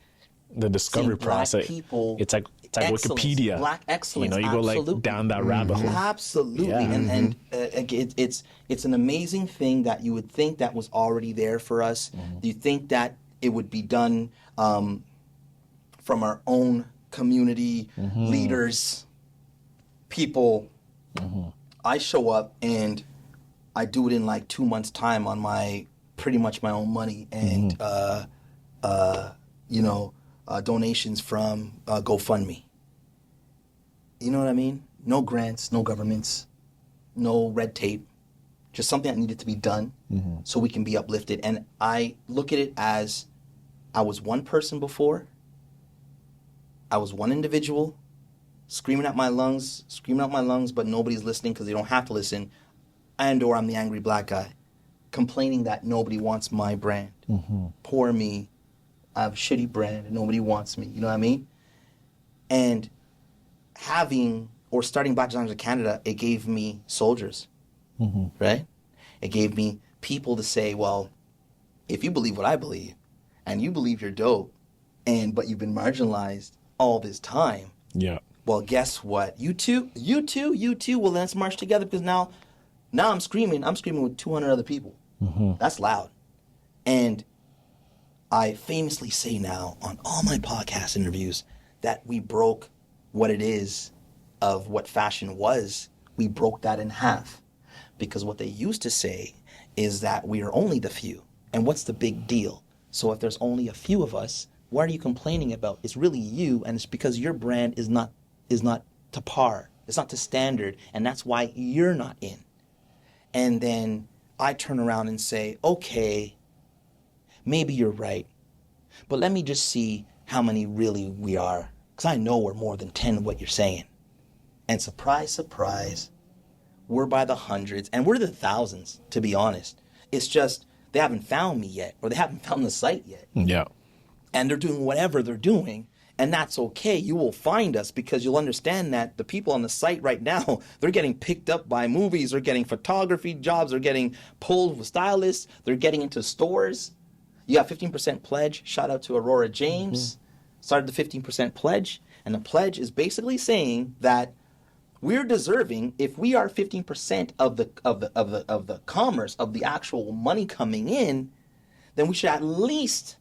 the discovery black process. people. It's like excellence, Wikipedia. Black excellence. You go like down that rabbit hole. Absolutely. Yeah. And it's an amazing thing that you would think that was already there for us. You think that it would be done from our own community, leaders, people. I show up and I do it in like 2 months' time on pretty much my own money and donations from GoFundMe. You know what I mean? No grants, no governments, no red tape. Just something that needed to be done so we can be uplifted. And I look at it as I was one person before. I was one individual screaming out my lungs, but nobody's listening because they don't have to listen. Or I'm the angry black guy complaining that nobody wants my brand. Poor me. I have a shitty brand and nobody wants me. You know what I mean? And starting Black Designers of Canada, it gave me soldiers, right? It gave me people to say, well, if you believe what I believe and you believe you're dope but you've been marginalized all this time. Yeah. Well, guess what? You too. Well, let's march together because now I'm screaming with 200 other people. That's loud. And I famously say now on all my podcast interviews that we broke what it is of what fashion was. We broke that in half. Because what they used to say is that we are only the few. And what's the big deal? So if there's only a few of us, what are you complaining about? It's really you, and it's because your brand is not to par. It's not to standard, and that's why you're not in. And then I turn around and say, okay, maybe you're right, but let me just see how many really we are, because I know we're more than 10 of what you're saying. And surprise, surprise, we're by the hundreds, and we're the thousands, to be honest. It's just they haven't found me yet, or they haven't found the site yet. Yeah. And they're doing whatever they're doing, and that's okay. You will find us because you'll understand that the people on the site right now, they're getting picked up by movies, they're getting photography jobs, they're getting pulled with stylists, they're getting into stores. You got 15% pledge. Shout out to Aurora James. Started the 15% pledge, and the pledge is basically saying that we're deserving, if we are 15% of the commerce, of the actual money coming in, then we should at least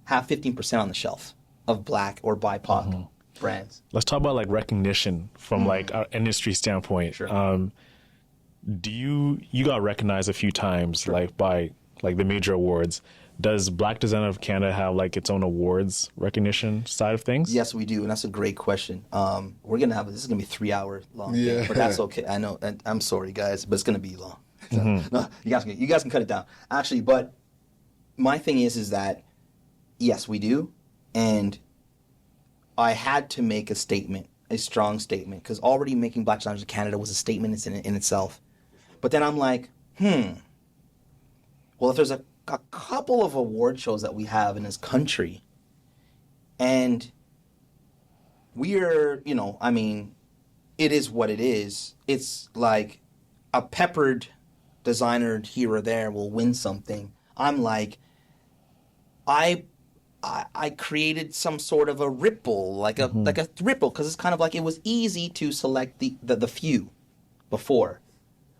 have 15% on the shelf of black or BIPOC brands. Let's talk about like recognition from like our industry standpoint. Sure. You got recognized a few times like by like the major awards. Does Black Designer of Canada have like its own awards recognition side of things? Yes, we do, and that's a great question. We're gonna have this is gonna be 3 hour long, Yeah. but that's okay. I know, and I'm sorry, guys, but it's gonna be long. No, you guys can cut it down. Actually, but my thing is that yes, we do, and I had to make a statement, a strong statement, because already making Black Designers of Canada was a statement in itself. But then I'm like, well, if there's a couple of award shows that we have in this country, and we're, it is what it is. It's like a peppered designer here or there will win something. I'm like, I created some sort of a ripple, like a ripple, because it's kind of like it was easy to select the few before.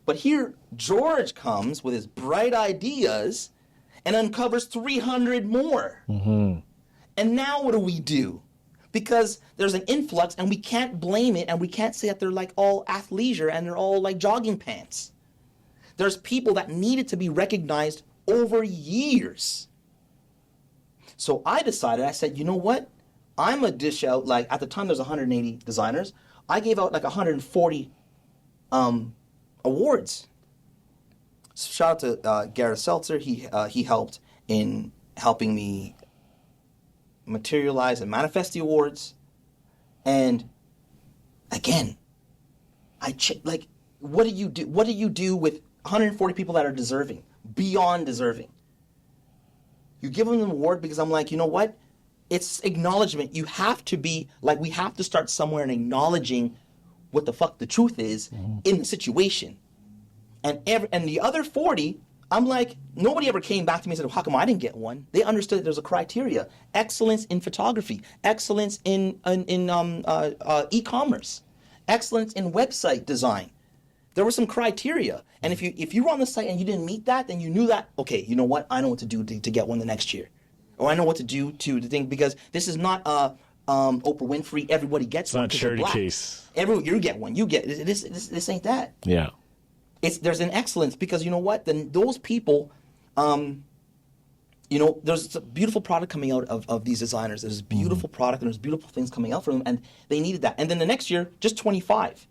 But here, George comes with his bright ideas and uncovers 300 more. And now what do? Because there's an influx, and we can't blame it, and we can't say that they're like all athleisure and they're all like jogging pants. There's people that needed to be recognized over years. So I decided, I said, you know what? I'm going to dish out, like, at the time there's 180 designers. I gave out like 140 awards. Shout out to Gareth Seltzer. He helped in helping me materialize and manifest the awards. And again, what do you do? What do you do with 140 people that are deserving, beyond deserving? You give them an award because I'm like, you know what? It's acknowledgement. You have to be like, we have to start somewhere and acknowledging what the fuck the truth is in the situation. And the other 40, I'm like, nobody ever came back to me and said, how come I didn't get one? They understood that there's a criteria. Excellence in photography, excellence in e-commerce, excellence in website design. There were some criteria. And if you were on the site and you didn't meet that, then you knew that, okay, you know what? I know what to do to get one the next year. Or I know what to do to think, because this is not Oprah Winfrey, everybody gets one. It's not a charity case. You get one. You get this ain't that. Yeah. There's an excellence, because you know what? Then those people, there's a beautiful product coming out of these designers. There's a beautiful product and there's beautiful things coming out from them, and they needed that. And then the next year, just 25.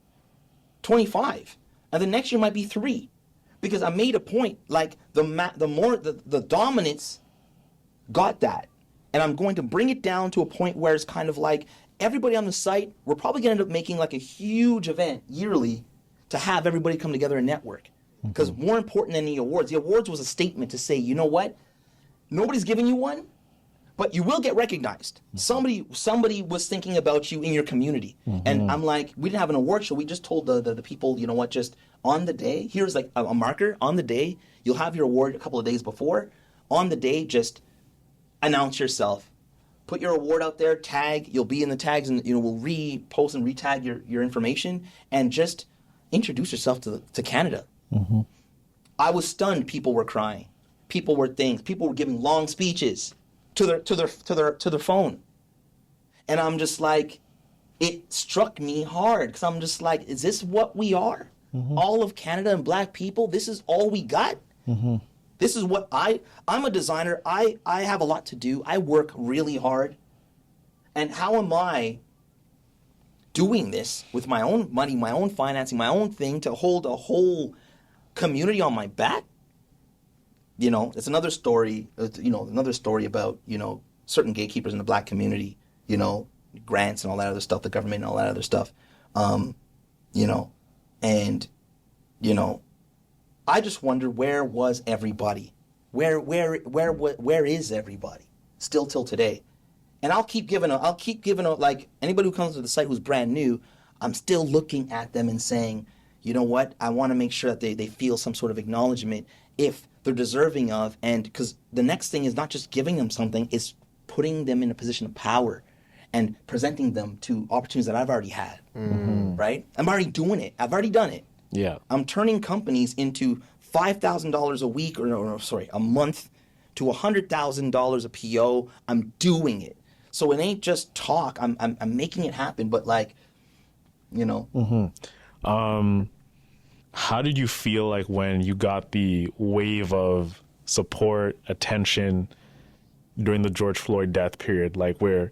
And the next year might be 3. Because I made a point, like the dominance got that. And I'm going to bring it down to a point where it's kind of like everybody on the site, we're probably going to end up making like a huge event yearly to have everybody come together and network. Because more important than the awards was a statement to say, you know what? Nobody's giving you one, but you will get recognized. Somebody was thinking about you in your community. And I'm like, we didn't have an award show. We just told the people, you know what, just on the day, here's like a marker. On the day, you'll have your award a couple of days before. On the day, just announce yourself. Put your award out there, tag. You'll be in the tags, and we'll repost and retag your information, and just introduce yourself to Canada. I was stunned. People were crying. People were giving long speeches to their phone, and I'm just like, it struck me hard, because I'm just like, is this what we are? All of Canada and Black people. This is all we got. This is what I'm a designer. I have a lot to do. I work really hard, and how am I doing this with my own money, my own financing, my own thing, to hold a whole community on my back? It's another story. Another story about certain gatekeepers in the Black community. Grants and all that other stuff, the government and all that other stuff. I just wonder, where was everybody? Where is everybody still till today? And I'll keep giving like anybody who comes to the site who's brand new, I'm still looking at them and saying, you know what? I want to make sure that they feel some sort of acknowledgement if they're deserving of, and because the next thing is not just giving them something, it's putting them in a position of power and presenting them to opportunities that I've already had, right? I'm already doing it. I've already done it. Yeah. I'm turning companies into $5,000 a week, a month, to $100,000 a PO. I'm doing it. So it ain't just talk. I'm making it happen. But how did you feel like when you got the wave of support, attention during the George Floyd death period, like where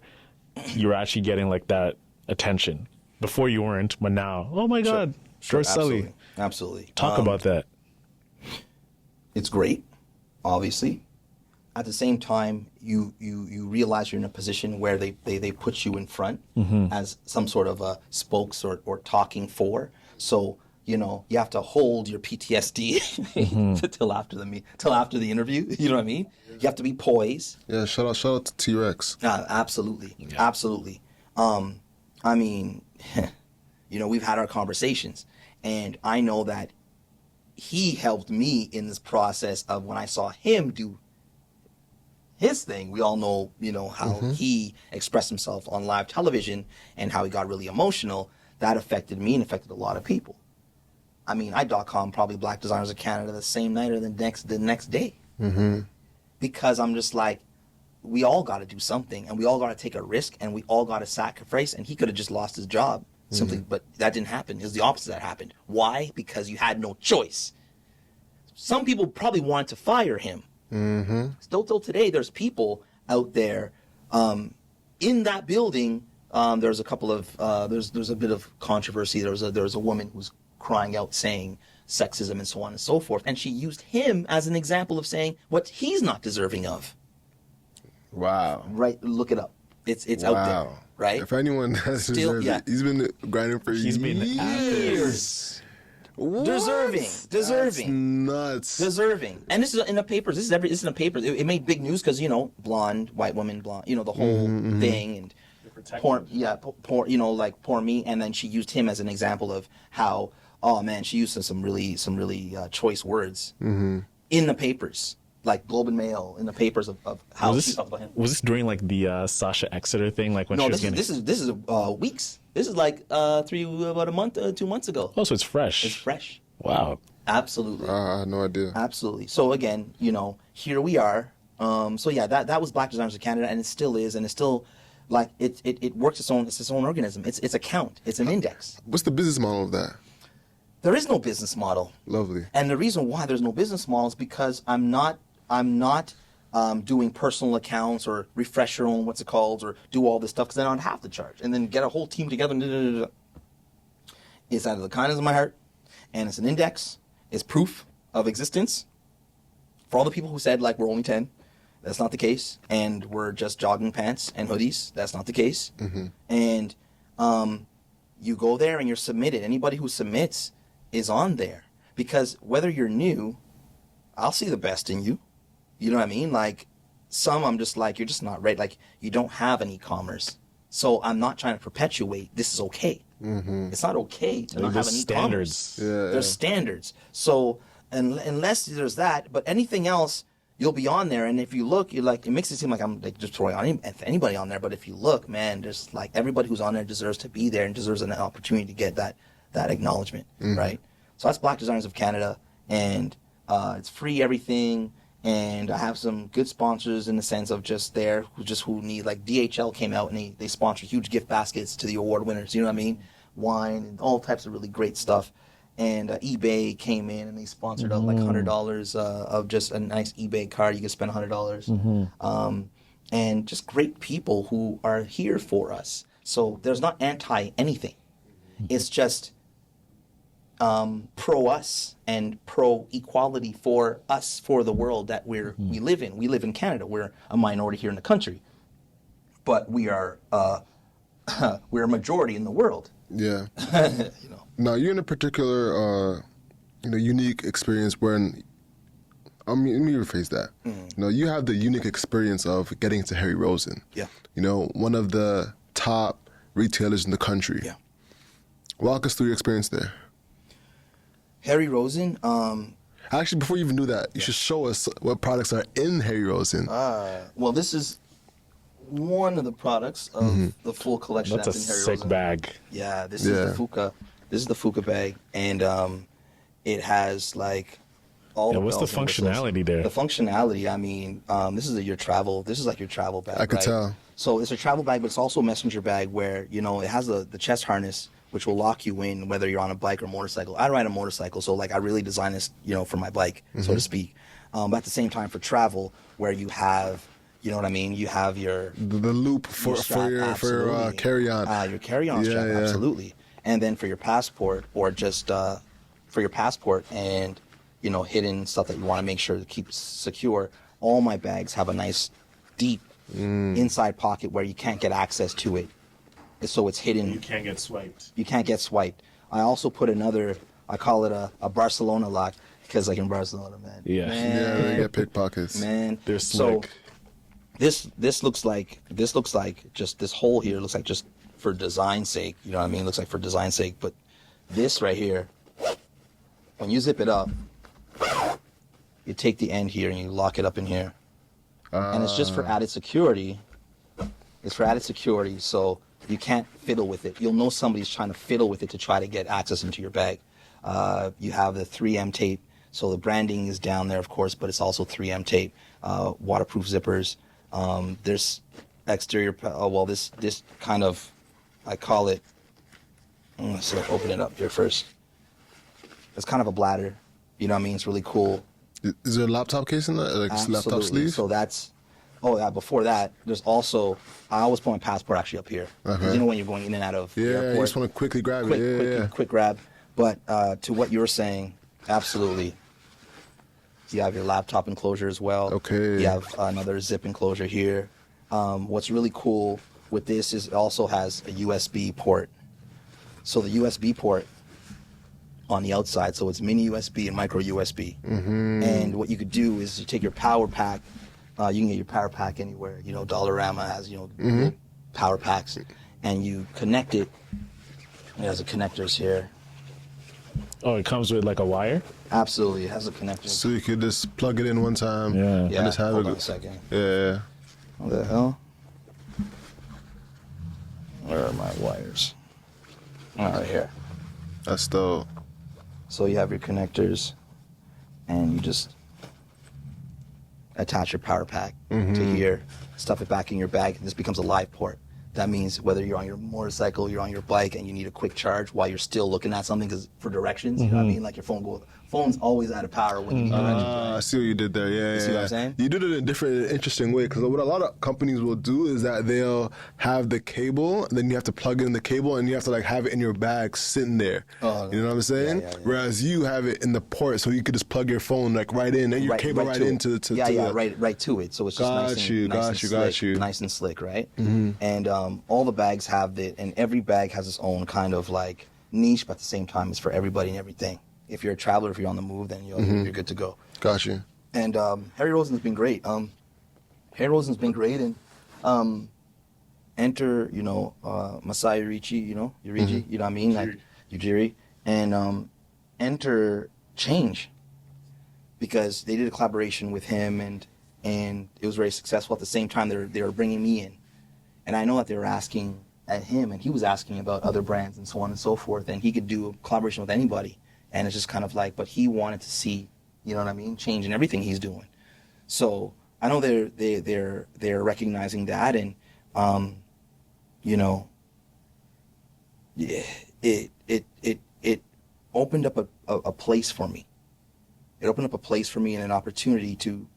you were actually getting like that attention? Before you weren't, but now, oh my God, George Sully. Absolutely. Talk about that. It's great, obviously. At the same time, you realize you're in a position where they put you in front as some sort of a spokes or talking for. So, you have to hold your PTSD till after the interview. You know what I mean? You have to be poised. Yeah, shout out to T-Rex. Absolutely. Yeah. Absolutely. I mean, we've had our conversations, and I know that he helped me in this process of when I saw him do his thing. We all know, how he expressed himself on live television and how he got really emotional. That affected me and affected a lot of people. I mean, I .com probably Black Designers of Canada the same night or the next day. Because I'm just like, we all got to do something, and we all got to take a risk, and we all got to sacrifice. And he could have just lost his job simply, but that didn't happen. It was the opposite that happened. Why? Because you had no choice. Some people probably wanted to fire him. Still till today, there's people out there in that building. There's a couple of there's a bit of controversy. There was a woman who was crying out saying sexism and so on and so forth, and she used him as an example of saying what he's not deserving of. Wow. Right. Look it up. It's out there. Right. If anyone has deserved it, he's been grinding for years. What? Deserving. That's nuts. Deserving. And this is in the papers. This is in the papers. It made big news because blonde, white woman, blonde. The whole thing, and poor me, and then she used him as an example of how, oh man, she used some really choice words in the papers, like Globe and Mail, in the papers of how she talked about him. Was this during like the Sasha Exeter thing, like when No, she was this is weeks. This is like about a month, 2 months ago. Oh, so it's fresh. It's fresh. Wow. Absolutely. I had no idea. Absolutely. So again, here we are. So yeah, that was Black Designers of Canada, and it still is, and it's still like it works its own organism. It's a count. It's an index. What's the business model of that? There is no business model. Lovely. And the reason why there's no business model is because I'm not doing personal accounts or refresh your own or do all this stuff, because then I'd have to charge and then get a whole team together. It's out of the kindness of my heart, and it's an index. It's proof of existence. For all the people who said like we're only 10, that's not the case, and we're just jogging pants and hoodies, that's not the case. And you go there and you're submitted. Anybody who submits is on there, because whether you're new, I'll see the best in you. You know what I mean? Like some, I'm just like, you're just not ready. Like you don't have an e-commerce, so I'm not trying to perpetuate this is okay. It's not okay to not have an e-commerce. Standards. There's standards. So unless there's that, but anything else, you'll be on there. And if you look, you're like, it makes it seem like I'm like just throwing anybody on there. But if you look, man, there's like everybody who's on there deserves to be there and deserves an opportunity to get that acknowledgement, right? So that's Black Designers of Canada, and it's free everything. And I have some good sponsors in the sense of just there who need, like DHL came out and they sponsor huge gift baskets to the award winners, you know what I mean? Wine and all types of really great stuff. And eBay came in and they sponsored up like $100 of just a nice eBay card. You can spend $100. And just great people who are here for us. So there's not anti anything. It's just pro us and pro equality for us, for the world that we live in. We live in Canada. We're a minority here in the country, but we are we're a majority in the world. Yeah. You know. Now you're in a particular, unique experience when. Let me rephrase that. You have the unique experience of getting to Harry Rosen. Yeah. One of the top retailers in the country. Yeah. Walk us through your experience there. Harry Rosen. Actually, before you even do that, you should show us what products are in Harry Rosen. Well, this is one of the products of the full collection That's a in Harry sick Rosen. bag. Yeah, this is the Fuka. This is the Fuka bag, and it has like all. Yeah, what's the functionality there? The functionality. I mean, this is your travel. This is like your travel bag. I could right? tell. So it's a travel bag, but it's also a messenger bag where it has the chest harness, which will lock you in whether you're on a bike or motorcycle. I ride a motorcycle, so like I really designed this, for my bike, so to speak. But at the same time, for travel, where you have, you know what I mean, you have your the loop for your carry-on. Your carry-on strap, absolutely. And then for your passport, or just for your passport and hidden stuff that you want to make sure to keep secure. All my bags have a nice deep inside pocket where you can't get access to it. So it's hidden. You can't get swiped. You can't get swiped. I also put another, I call it a Barcelona lock, because like in Barcelona, man. Yeah. Man, They get pickpockets. man. They're slick. So this looks like just this hole here looks like just for design sake. You know what I mean? It looks like for design sake. But this right here, when you zip it up, you take the end here and you lock it up in here. And it's just for added security. It's for added security, so you can't fiddle with it. You'll know somebody's trying to fiddle with it to try to get access into your bag. You have the 3M tape, so the branding is down there, of course, but it's also 3M tape. Waterproof zippers. There's exterior. This kind of, I call it. Let's open it up here first. It's kind of a bladder. You know what I mean? It's really cool. Is there a laptop case in there? Like Absolutely. laptop sleeve? So that's. Oh yeah. Before that, there's also. I always put my passport actually up here. 'Cause you know when you're going in and out of the airport. You just want to quickly grab it. Quick grab. But to what you were saying, absolutely. You have your laptop enclosure as well. Okay. You have another zip enclosure here. What's really cool with this is it also has a USB port. So the USB port on the outside, so it's mini USB and micro USB. And what you could do is you take your power pack. You can get your power pack anywhere. Dollarama has, power packs, and you connect it. It has the connectors here. Oh, it comes with like a wire? Absolutely, it has a connector. So you could just plug it in one time. Yeah. And just have hold it. on a second. Yeah. What the hell? Where are my wires? Oh, right here. That's dope. So you have your connectors, and you just attach your power pack to here, stuff it back in your bag, and this becomes a live port. That means whether you're on your motorcycle, you're on your bike, and you need a quick charge while you're still looking at something, because for directions, you know what I mean? Like your phone's always out of power when you need directions. Right? I see what you did there. Yeah, You see what I'm saying? You did it in a different, interesting way. Because what a lot of companies will do is that they'll have the cable, and then you have to plug in the cable, and you have to like have it in your bag sitting there. Oh, you know what I'm saying? yeah. Whereas you have it in the port, so you could just plug your phone like right in, and your cable right into right to it. So it's just nice and slick, right? And all the bags have it, and every bag has its own kind of like niche, but at the same time, it's for everybody and everything. If you're a traveler, if you're on the move, then you're good to go. Got you. And Harry Rosen's been great. And enter, Masai Urichi, you know what I mean? Like Ujiri. And enter Change, because they did a collaboration with him, and it was very successful. At the same time, they were bringing me in. And I know that they were asking at him, and he was asking about other brands and so on and so forth, and he could do a collaboration with anybody. And it's just kind of like, but he wanted to see, you know what I mean, change in everything he's doing. So I know they're recognizing that, and it opened up a place for me. It opened up a place for me and an opportunity to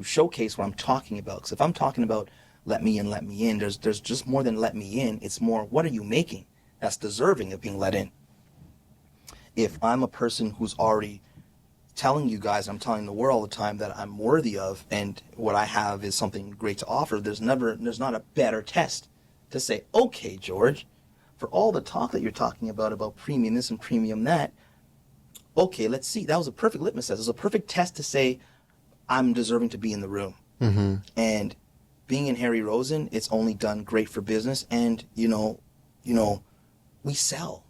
showcase what I'm talking about. Because if I'm talking about let me in, there's just more than let me in. It's more, what are you making that's deserving of being let in? If I'm a person who's already telling you guys, I'm telling the world all the time that I'm worthy of, and what I have is something great to offer, there's not a better test to say, okay, George, for all the talk that you're talking about premium this and premium that, okay, let's see. That was a perfect litmus test. It was a perfect test to say, I'm deserving to be in the room. And being in Harry Rosen, it's only done great for business. And, we sell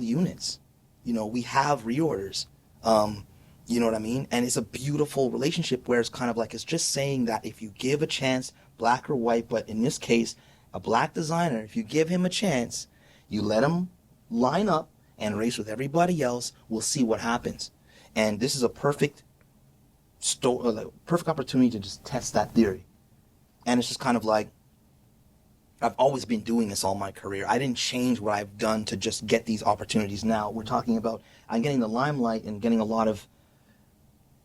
units. We have reorders. You know what I mean? And it's a beautiful relationship where it's kind of like, it's just saying that if you give a chance, black or white, but in this case, a black designer, if you give him a chance, you let him line up and race with everybody else, we'll see what happens. And this is a perfect opportunity to just test that theory. And it's just kind of like, I've always been doing this all my career. I didn't change what I've done to just get these opportunities now. We're talking about, I'm getting the limelight and getting a lot of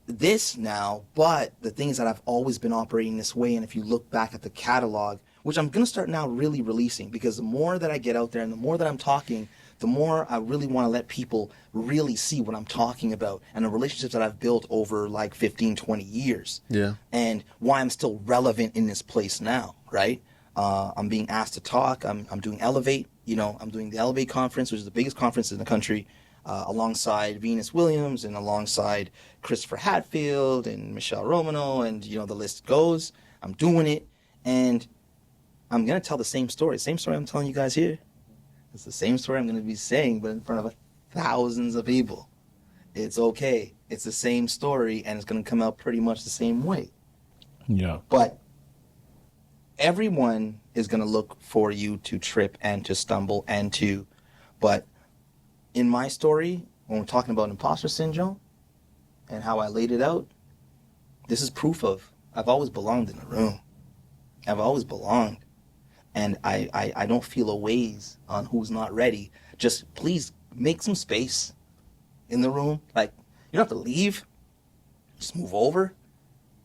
this now, but the thing is that I've always been operating this way. And if you look back at the catalog, which I'm going to start now really releasing, because the more that I get out there and the more that I'm talking, the more I really want to let people really see what I'm talking about and the relationships that I've built over like 15, 20 years. Yeah. And why I'm still relevant in this place now, right? I'm being asked to talk. I'm doing Elevate. I'm doing the Elevate conference, which is the biggest conference in the country, alongside Venus Williams and alongside Christopher Hatfield and Michelle Romano, and the list goes. I'm doing it, and I'm gonna tell the same story I'm telling you guys here. It's the same story I'm gonna be saying, but in front of thousands of people. It's okay. It's the same story, and it's gonna come out pretty much the same way. Yeah. But everyone is going to look for you to trip and to stumble but in my story, when we're talking about imposter syndrome and how I laid it out, this is proof of I've always belonged in the room. I've always belonged. And I don't feel a ways on who's not ready. Just please make some space in the room. Like, you don't have to leave. Just move over.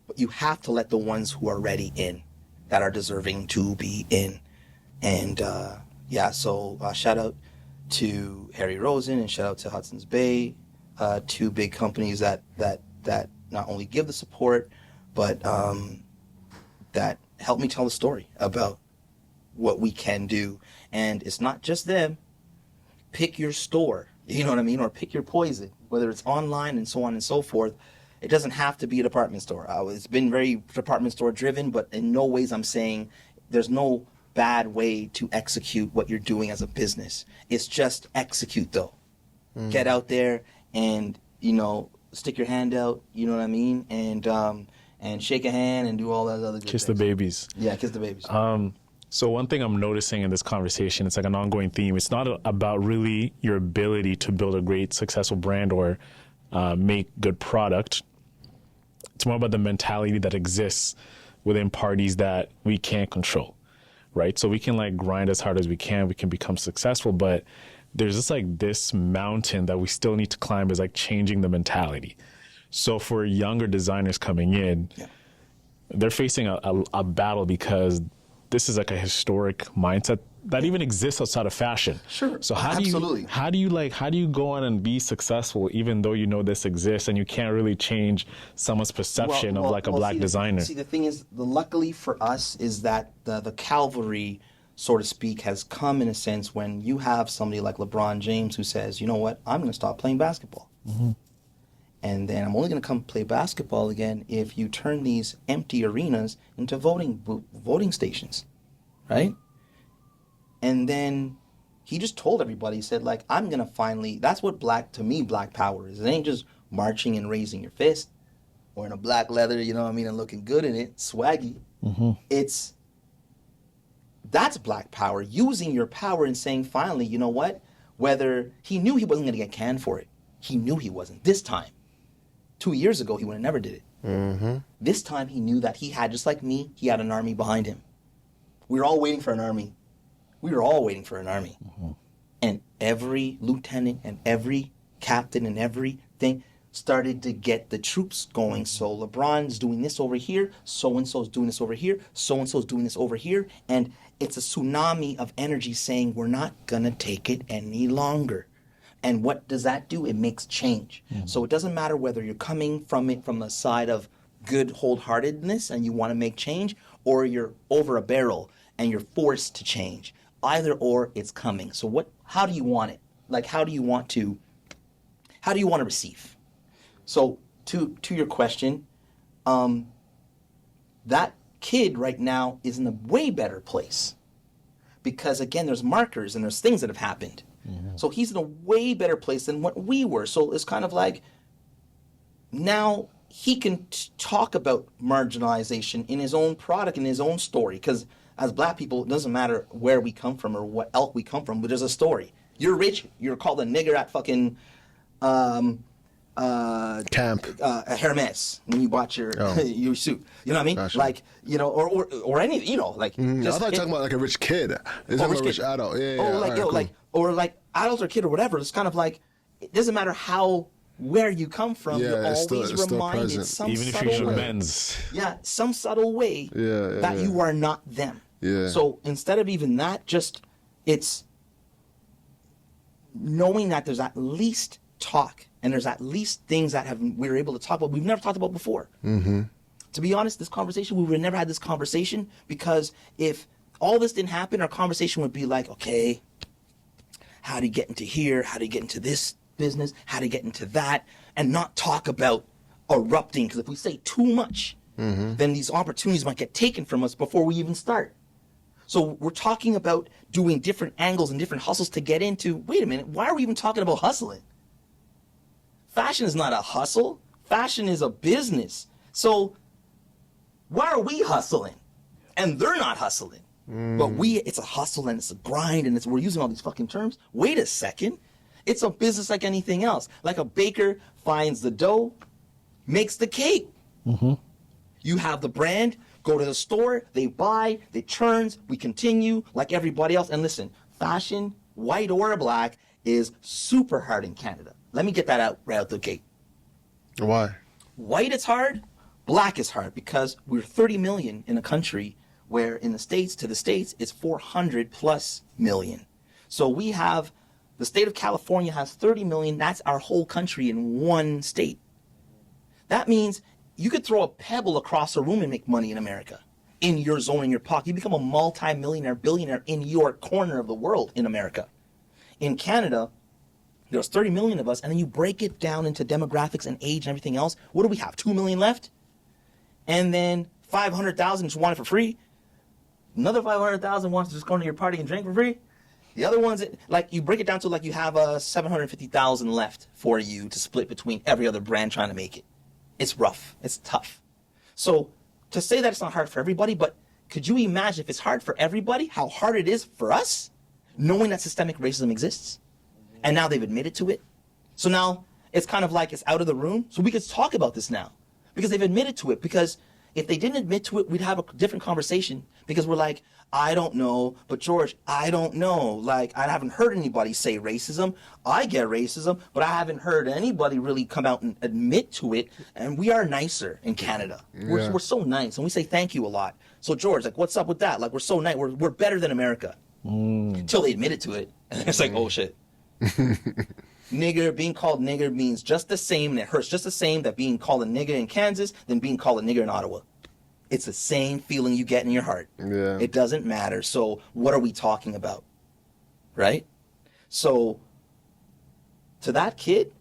But you have to let the ones who are ready in, that are deserving to be in. And so shout out to Harry Rosen and shout out to Hudson's Bay, two big companies that not only give the support, but that help me tell the story about what we can do. And it's not just them. Pick your store, you know what I mean? Or pick your poison, whether it's online and so on and so forth. It doesn't have to be a department store. It's been very department store driven, but in no ways I'm saying there's no bad way to execute what you're doing as a business. It's just execute though. Get out there and, you know, stick your hand out, you know what I mean? And shake a hand and do all that other good Kiss things. the babies. Yeah, kiss the babies. So one thing I'm noticing in this conversation, it's like an ongoing theme. It's not about really your ability to build a great, successful brand or make good product. It's more about the mentality that exists within parties that we can't control, right? So we can like grind as hard as we can become successful, but there's just like this mountain that we still need to climb, is like changing the mentality. So for younger designers coming in, they're facing a battle because this is like a historic mindset that even exists outside of fashion. Sure. So how do you go on and be successful even though you know this exists and you can't really change someone's perception of like a black designer? See, the thing is, luckily for us is that the cavalry, so to speak, has come in a sense when you have somebody like LeBron James who says, you know what, I'm going to stop playing basketball. And then I'm only going to come play basketball again if you turn these empty arenas into voting stations, right? And then he just told everybody, he said, like, I'm going to finally, that's what black power is. It ain't just marching and raising your fist or in a black leather, you know what I mean, and looking good in it, swaggy. That's black power, using your power and saying, finally, you know what? Whether he knew he wasn't going to get canned for it. He knew he wasn't. This time. 2 years ago, he would have never did it. This time, he knew that he had, just like me, he had an army behind him. We were all waiting for an army. And every lieutenant and every captain and everything started to get the troops going. So LeBron's doing this over here, so-and-so's doing this over here, so-and-so's doing this over here. And it's a tsunami of energy saying, we're not going to take it any longer. And what does that do? It makes change. So it doesn't matter whether you're coming from it from the side of good wholeheartedness and you want to make change, or you're over a barrel and you're forced to change. Either or, it's coming. So how do you want it? Like, how do you want to receive? So to your question, that kid right now is in a way better place because, again, there's markers and there's things that have happened. So he's in a way better place than what we were. So it's kind of like now he can talk about marginalization in his own product, in his own story. Because as black people, it doesn't matter where we come from or what elk we come from, but there's a story. You're rich, you're called a nigger at fucking camp Hermes when you bought your your suit. You know what I mean? Gotcha. Like, you know, or any, you know, like. I thought you were talking about like a rich kid. It's not a rich adult. Or like adult or kid or whatever. It's kind of like, it doesn't matter where you come from. You're always reminded some even if subtle you're way. Benz. Yeah, some subtle way that you are not them. Yeah. So instead of even that, just it's knowing that there's at least talk and there's at least things that we're able to talk about we've never talked about before. To be honest, this conversation, we would have never had this conversation because if all this didn't happen, our conversation would be like, okay, how do you get into here? How do you get into this business? How do you get into that? And not talk about erupting, because if we say too much, then these opportunities might get taken from us before we even start. So we're talking about doing different angles and different hustles to get into, wait a minute, why are we even talking about hustling? Fashion is not a hustle. Fashion is a business. So why are we hustling? And they're not hustling. But it's a hustle and it's a grind and we're using all these fucking terms. Wait a second. It's a business like anything else. Like a baker finds the dough, makes the cake. You have the brand, go to the store, they buy, they churns, we continue like everybody else. And listen, fashion, white or black, is super hard in Canada. Let me get that out right out the gate. Why? White is hard, black is hard, because we're 30 million in a country where in the States, it's 400 plus million. So we have, the state of California has 30 million, that's our whole country in one state. That means you could throw a pebble across a room and make money in America, in your zone, in your pocket. You become a multi-millionaire, billionaire in your corner of the world in America. In Canada, there's 30 million of us, and then you break it down into demographics and age and everything else. What do we have, 2 million left? And then 500,000 just want it for free. Another 500,000 wants to just go to your party and drink for free. The other ones, like you break it down to like you have 750,000 left for you to split between every other brand trying to make it. It's rough. It's tough. So to say that it's not hard for everybody, but could you imagine if it's hard for everybody, how hard it is for us, knowing that systemic racism exists? And now they've admitted to it. So now it's kind of like it's out of the room. So we could talk about this now because they've admitted to it. Because if they didn't admit to it, we'd have a different conversation because we're like, I don't know, but George, I don't know. Like, I haven't heard anybody say racism. I get racism, but I haven't heard anybody really come out and admit to it. And we are nicer in Canada. We're so nice, and we say thank you a lot. So George, like, what's up with that? Like, we're so nice. We're better than America. Until they admit it to it. And it's like, oh, shit. Nigger, being called nigger means just the same, and it hurts just the same that being called a nigger in Kansas than being called a nigger in Ottawa. It's the same feeling you get in your heart. Yeah. It doesn't matter. So what are we talking about? Right? So to that kid,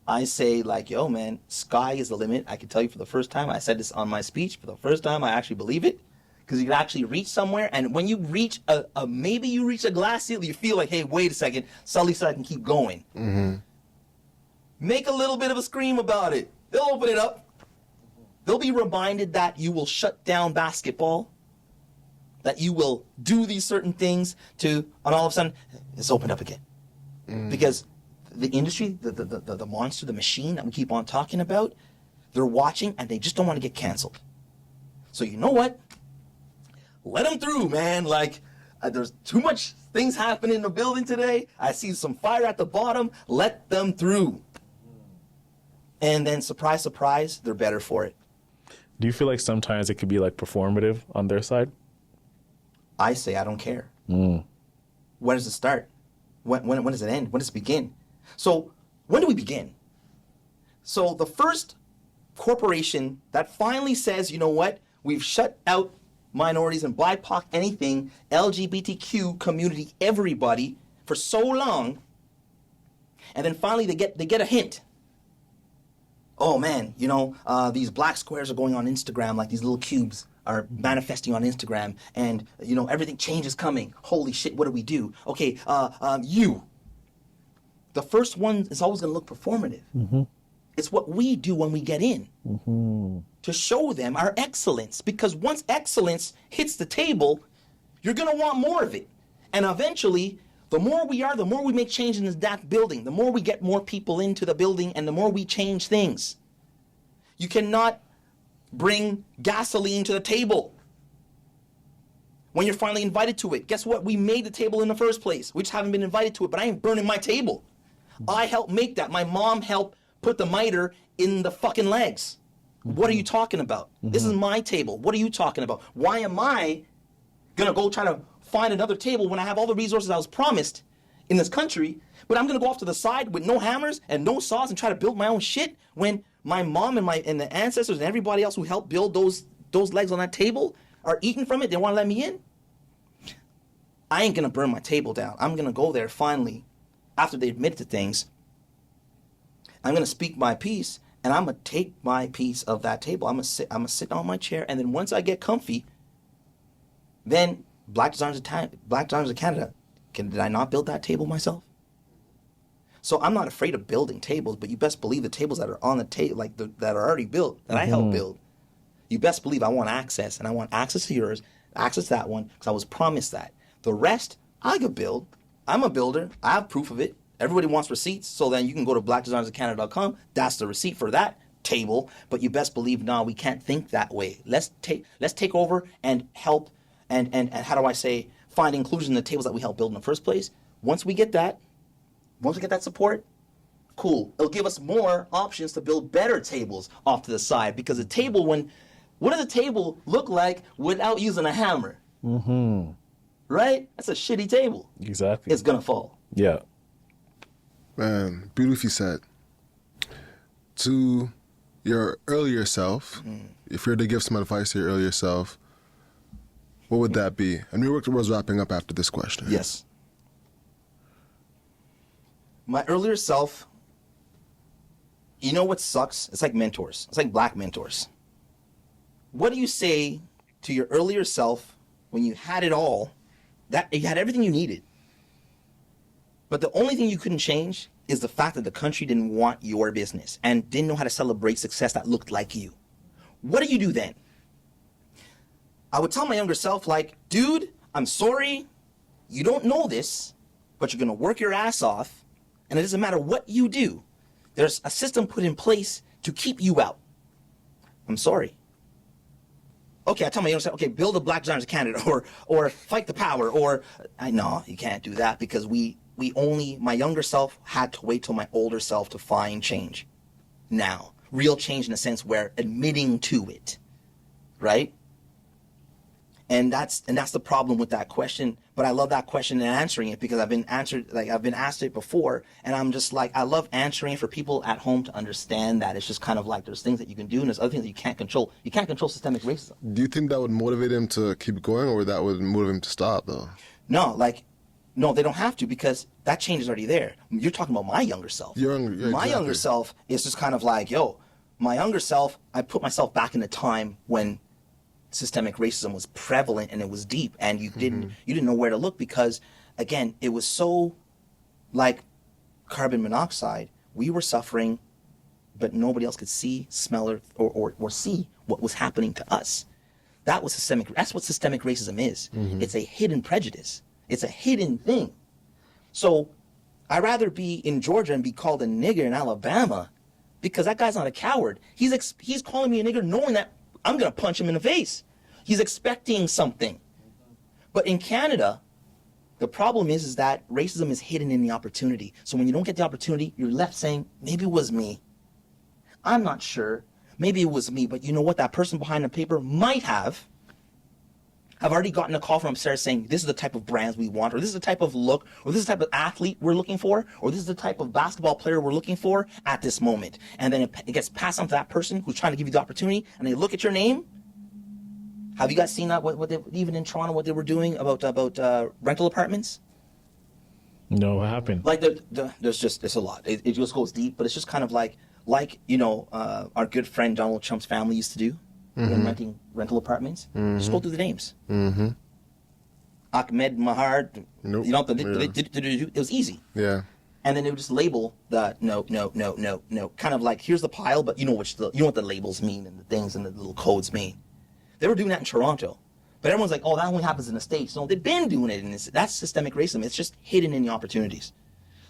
I say like, yo, man, sky is the limit. I can tell you for the first time, I said this on my speech, for the first time I actually believe it. Because you can actually reach somewhere, and when you reach maybe you reach a glass ceiling, you feel like, hey, wait a second, Sully said I can keep going. Mm-hmm. Make a little bit of a scream about it. They'll open it up. They'll be reminded that you will shut down basketball, that you will do these certain things and all of a sudden, it's opened up again. Because the industry, the monster, the machine that we keep on talking about, they're watching, and they just don't want to get canceled. So you know what? Let them through, man. Like, there's too much things happening in the building today. I see some fire at the bottom. Let them through. And then, surprise, surprise, they're better for it. Do you feel like sometimes it could be like performative on their side? I say I don't care. When does it start? When does it end? When does it begin? So, when do we begin? So, the first corporation that finally says, you know what? We've shut out minorities and BIPOC, anything, LGBTQ community, everybody, for so long, and then finally they get a hint. Oh man, you know, these black squares are going on Instagram, like these little cubes are manifesting on Instagram, and you know, everything change is coming. Holy shit, what do we do? Okay, you. The first one is always gonna look performative. Mm-hmm. It's what we do when we get in. Mm-hmm. To show them our excellence. Because once excellence hits the table, you're going to want more of it. And eventually, the more we are, the more we make change in that building. The more we get more people into the building, and the more we change things. You cannot bring gasoline to the table when you're finally invited to it. Guess what? We made the table in the first place. We just haven't been invited to it, but I ain't burning my table. I helped make that. My mom helped put the miter in the fucking legs. What are you talking about? Mm-hmm. This is my table. What are you talking about? Why am I gonna go try to find another table when I have all the resources I was promised in this country, but I'm gonna go off to the side with no hammers and no saws and try to build my own shit when my mom and the ancestors and everybody else who helped build those legs on that table are eating from it? They wanna let me in? I ain't gonna burn my table down. I'm gonna go there finally, after they admit to things. I'm gonna speak my piece, and I'm gonna take my piece of that table. I'm gonna sit on my chair, and then once I get comfy, then Black Designers of Canada, did I not build that table myself? So I'm not afraid of building tables, but you best believe the tables that are on the table, like that are already built, that I helped build. You best believe I want access, and I want access to yours, access to that one, because I was promised that. The rest, I could build. I'm a builder. I have proof of it. Everybody wants receipts, so then you can go to blackdesignersofcanada.com. That's the receipt for that table. But you best believe, no, we can't think that way. Let's take over and help and how do I say, find inclusion in the tables that we helped build in the first place. Once we get that support, cool. It'll give us more options to build better tables off to the side. Because a table, what does a table look like without using a hammer? Mm-hmm. Right? That's a shitty table. Exactly. It's gonna fall. Yeah. Man, beautifully said. To your earlier self, if you were to give some advice to your earlier self, what would that be? And we was wrapping up after this question. Yes. My earlier self, you know what sucks? It's like mentors. It's like black mentors. what do you say to your earlier self when you had it all, that you had everything you needed, but the only thing you couldn't change is the fact that the country didn't want your business and didn't know how to celebrate success that looked like you? What do you do then? I would tell my younger self, like, dude, I'm sorry, you don't know this, but you're going to work your ass off, and it doesn't matter what you do. There's a system put in place to keep you out. I'm sorry. Okay, I tell my younger self, okay, build the Black Giants of Canada, or fight the power, or I know you can't do that because my younger self had to wait till my older self to find change. Now, real change in a sense where admitting to it, right? And that's the problem with that question. But I love that question and answering it because I've been asked it before, and I'm just like, I love answering it for people at home to understand that it's just kind of like there's things that you can do and there's other things that you can't control. You can't control systemic racism. Do you think that would motivate him to keep going, or that would motivate him to stop, though? No, they don't have to because that change is already there. You're talking about my younger self. My younger self is just kind of like, my younger self, I put myself back in the time when systemic racism was prevalent and it was deep, and you didn't know where to look because, again, it was so like carbon monoxide. We were suffering, but nobody else could see, smell, or see what was happening to us. That's what systemic racism is. It's a hidden prejudice. It's a hidden thing. So I'd rather be in Georgia and be called a nigger in Alabama because that guy's not a coward. He's calling me a nigger knowing that I'm going to punch him in the face. He's expecting something. But in Canada, the problem is that racism is hidden in the opportunity. So when you don't get the opportunity, you're left saying, maybe it was me. I'm not sure. Maybe it was me. But you know what? That person behind the paper might have already gotten a call from upstairs saying, this is the type of brands we want, or this is the type of look, or this is the type of athlete we're looking for, or this is the type of basketball player we're looking for at this moment. And then it gets passed on to that person who's trying to give you the opportunity, and they look at your name. Have you guys seen that, even in Toronto, what they were doing about rental apartments? No, what happened? Like, it's a lot. It just goes deep, but it's just kind of like our good friend Donald Trump's family used to do. When renting rental apartments, just go through the names. Ahmed Mahar, nope. It was easy. Yeah. And then they would just label that no, kind of like here's the pile, but you know what the labels mean and the things and the little codes mean. They were doing that in Toronto, but everyone's like, oh, that only happens in the States. No, they've been doing it, and that's systemic racism. It's just hidden in the opportunities.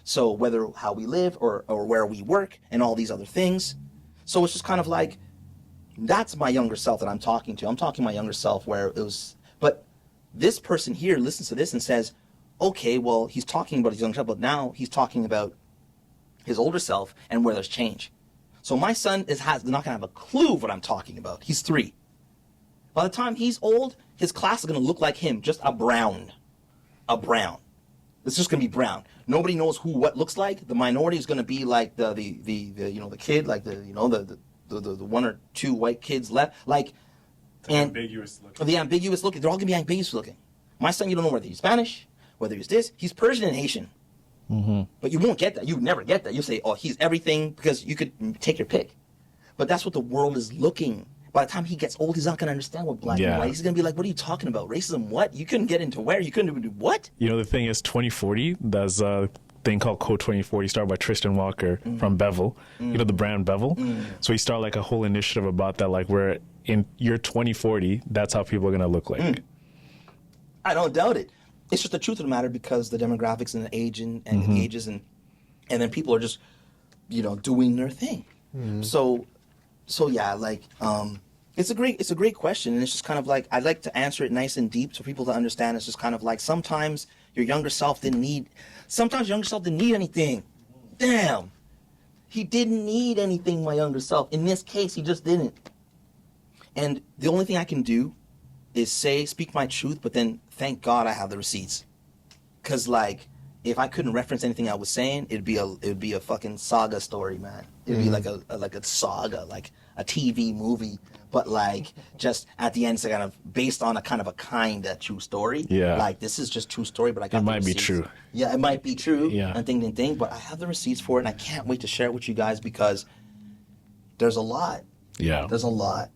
So whether how we live or where we work and all these other things, so it's just kind of like. That's my younger self that I'm talking to. I'm talking to my younger self where it was, but this person here listens to this and says, okay, well, he's talking about his younger self, but now he's talking about his older self and where there's change. So my son not going to have a clue what I'm talking about. He's 3. By the time he's old, his class is going to look like him, just a brown. It's just going to be brown. Nobody knows what looks like. The minority is going to be like the kid, like the 1 or 2 white kids left, Ambiguous looking. The ambiguous looking. They're all gonna be ambiguous looking. My son, you don't know whether he's Spanish, whether he's this. He's Persian and Haitian. But you won't get that. You never get that. You'll say, oh, he's everything because you could take your pick. But that's what the world is looking. By the time he gets old, he's not gonna understand what black and white. He's gonna be like, what are you talking about? Racism? What? You couldn't get into where? You couldn't do what? You know, the thing is, 2040. There's a thing called Code 2040 started by Tristan Walker from Bevel. You know the brand Bevel. So he started like a whole initiative about that, like where in year 2040, that's how people are gonna look like. I don't doubt it. It's just the truth of the matter because the demographics and the age and the ages and then people are just doing their thing. So yeah, like it's a great question, and it's just kind of like I'd like to answer it nice and deep so people to understand. It's just kind of like sometimes your younger self didn't need anything. Damn. He didn't need anything, my younger self. In this case, he just didn't. And the only thing I can do is speak my truth, but then thank God I have the receipts. Cause like, if I couldn't reference anything I was saying, it'd be a fucking saga story, man. It'd be like a saga, like a TV movie, but like just at the end, it's kind of based on a kind of true story. Yeah. Like this is just true story, but I got it the might receipts. be true. Yeah, it might be true. Yeah. And thing, but I have the receipts for it, and I can't wait to share it with you guys because there's a lot. Yeah. There's a lot.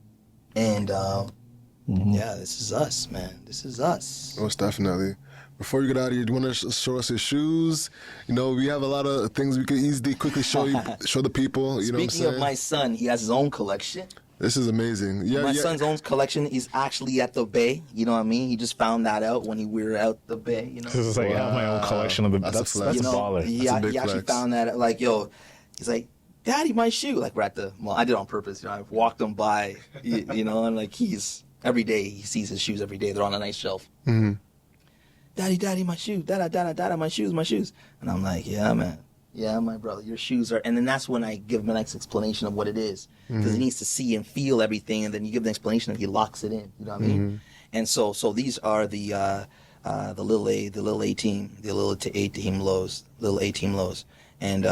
And yeah, this is us, man. This is us. Most definitely. Before you get out of here, do you want to show us your shoes? You know, we have a lot of things we could easily quickly show you, show the people. You know what I'm Speaking saying? of my son, he has his own collection. This is amazing. Yeah, My yeah. son's own collection is actually at the Bay. You know what I mean? He just found that out when we were out the Bay. You know, This is like I have my own collection of the. That's a That's flex. you know, baller. That's a he big actually flex. found that like, yo, he's like, Daddy, my shoe. Like we're at the well, I did it on purpose. You know, I walked him by, you know, and like he's every day he sees his shoes every day. They're on a nice shelf. Mm-hmm. Daddy, my shoe. Dada, my shoes. And I'm like, yeah, man. Yeah, my brother, your shoes are. And then that's when I give him a nice explanation of what it is. Because he needs to see and feel everything. And then you give the explanation and he locks it in. You know what I mean? And so these are the little A team, the little A team lows. And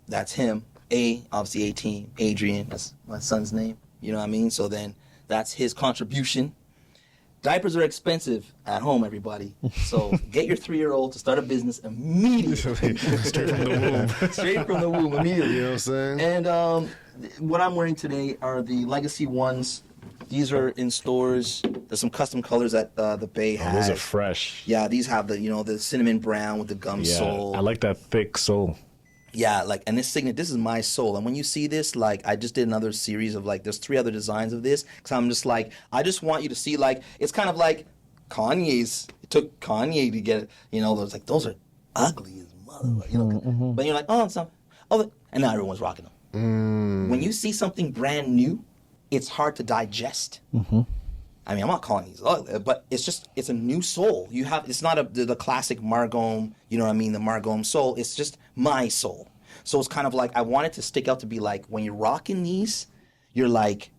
that's him. A, obviously A team, Adrian, that's my son's name. You know what I mean? So then that's his contribution. Diapers are expensive at home, everybody. So get your 3-year-old to start a business immediately. Straight from the womb. Straight from the womb, immediately. You know what I'm saying? And what I'm wearing today are the Legacy ones. These are in stores. There's some custom colors that the Bay has. Those are fresh. Yeah, these have the cinnamon brown with the gum Yeah, sole. I like that thick sole. Yeah, like, and this is my soul. And when you see this, like, I just did another series of, like, there's 3 other designs of this. Because I'm just like, I just want you to see, like, it's kind of like Kanye's. It took Kanye to get it. You know, those, like, those are ugly as mother. You know, but you're like, oh, it's not. Oh, and now everyone's rocking them. When you see something brand new, it's hard to digest. I mean, I'm not calling these ugly, but it's a new soul. It's not the classic Margome, you know what I mean, the Margome soul. It's just my soul. So it's kind of like, I want it to stick out to be like, when you're rocking these, you're like,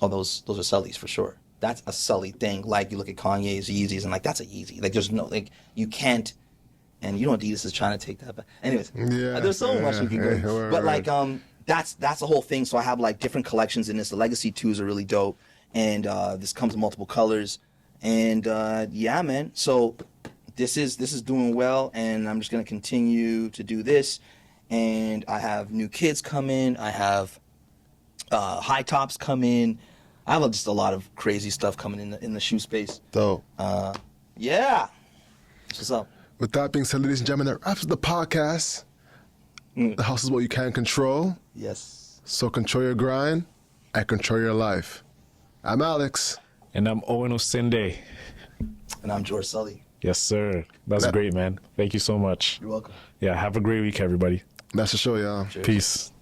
oh, those are Sully's for sure. That's a Sully thing. Like, you look at Kanye's Yeezys and like, that's a Yeezy. Like, there's no, like, you can't, and you know Adidas is trying to take that back. Anyways, there's so much we can go. But like, that's the whole thing. So I have like different collections in this. The Legacy 2s are really dope. And this comes in multiple colors, and yeah, man. So this is doing well, and I'm just gonna continue to do this. And I have new kids come in. I have high tops come in. I have just a lot of crazy stuff coming in the shoe space. Dope. Yeah. What's up? With that being said, ladies and gentlemen, that wraps up the podcast. The house is what you can control. Yes. So control your grind and control your life. I'm Alex. And I'm Owen Osinde. And I'm George Sully. Yes, sir. That's great, man. Thank you so much. You're welcome. Yeah, have a great week, everybody. That's the show, y'all. Peace.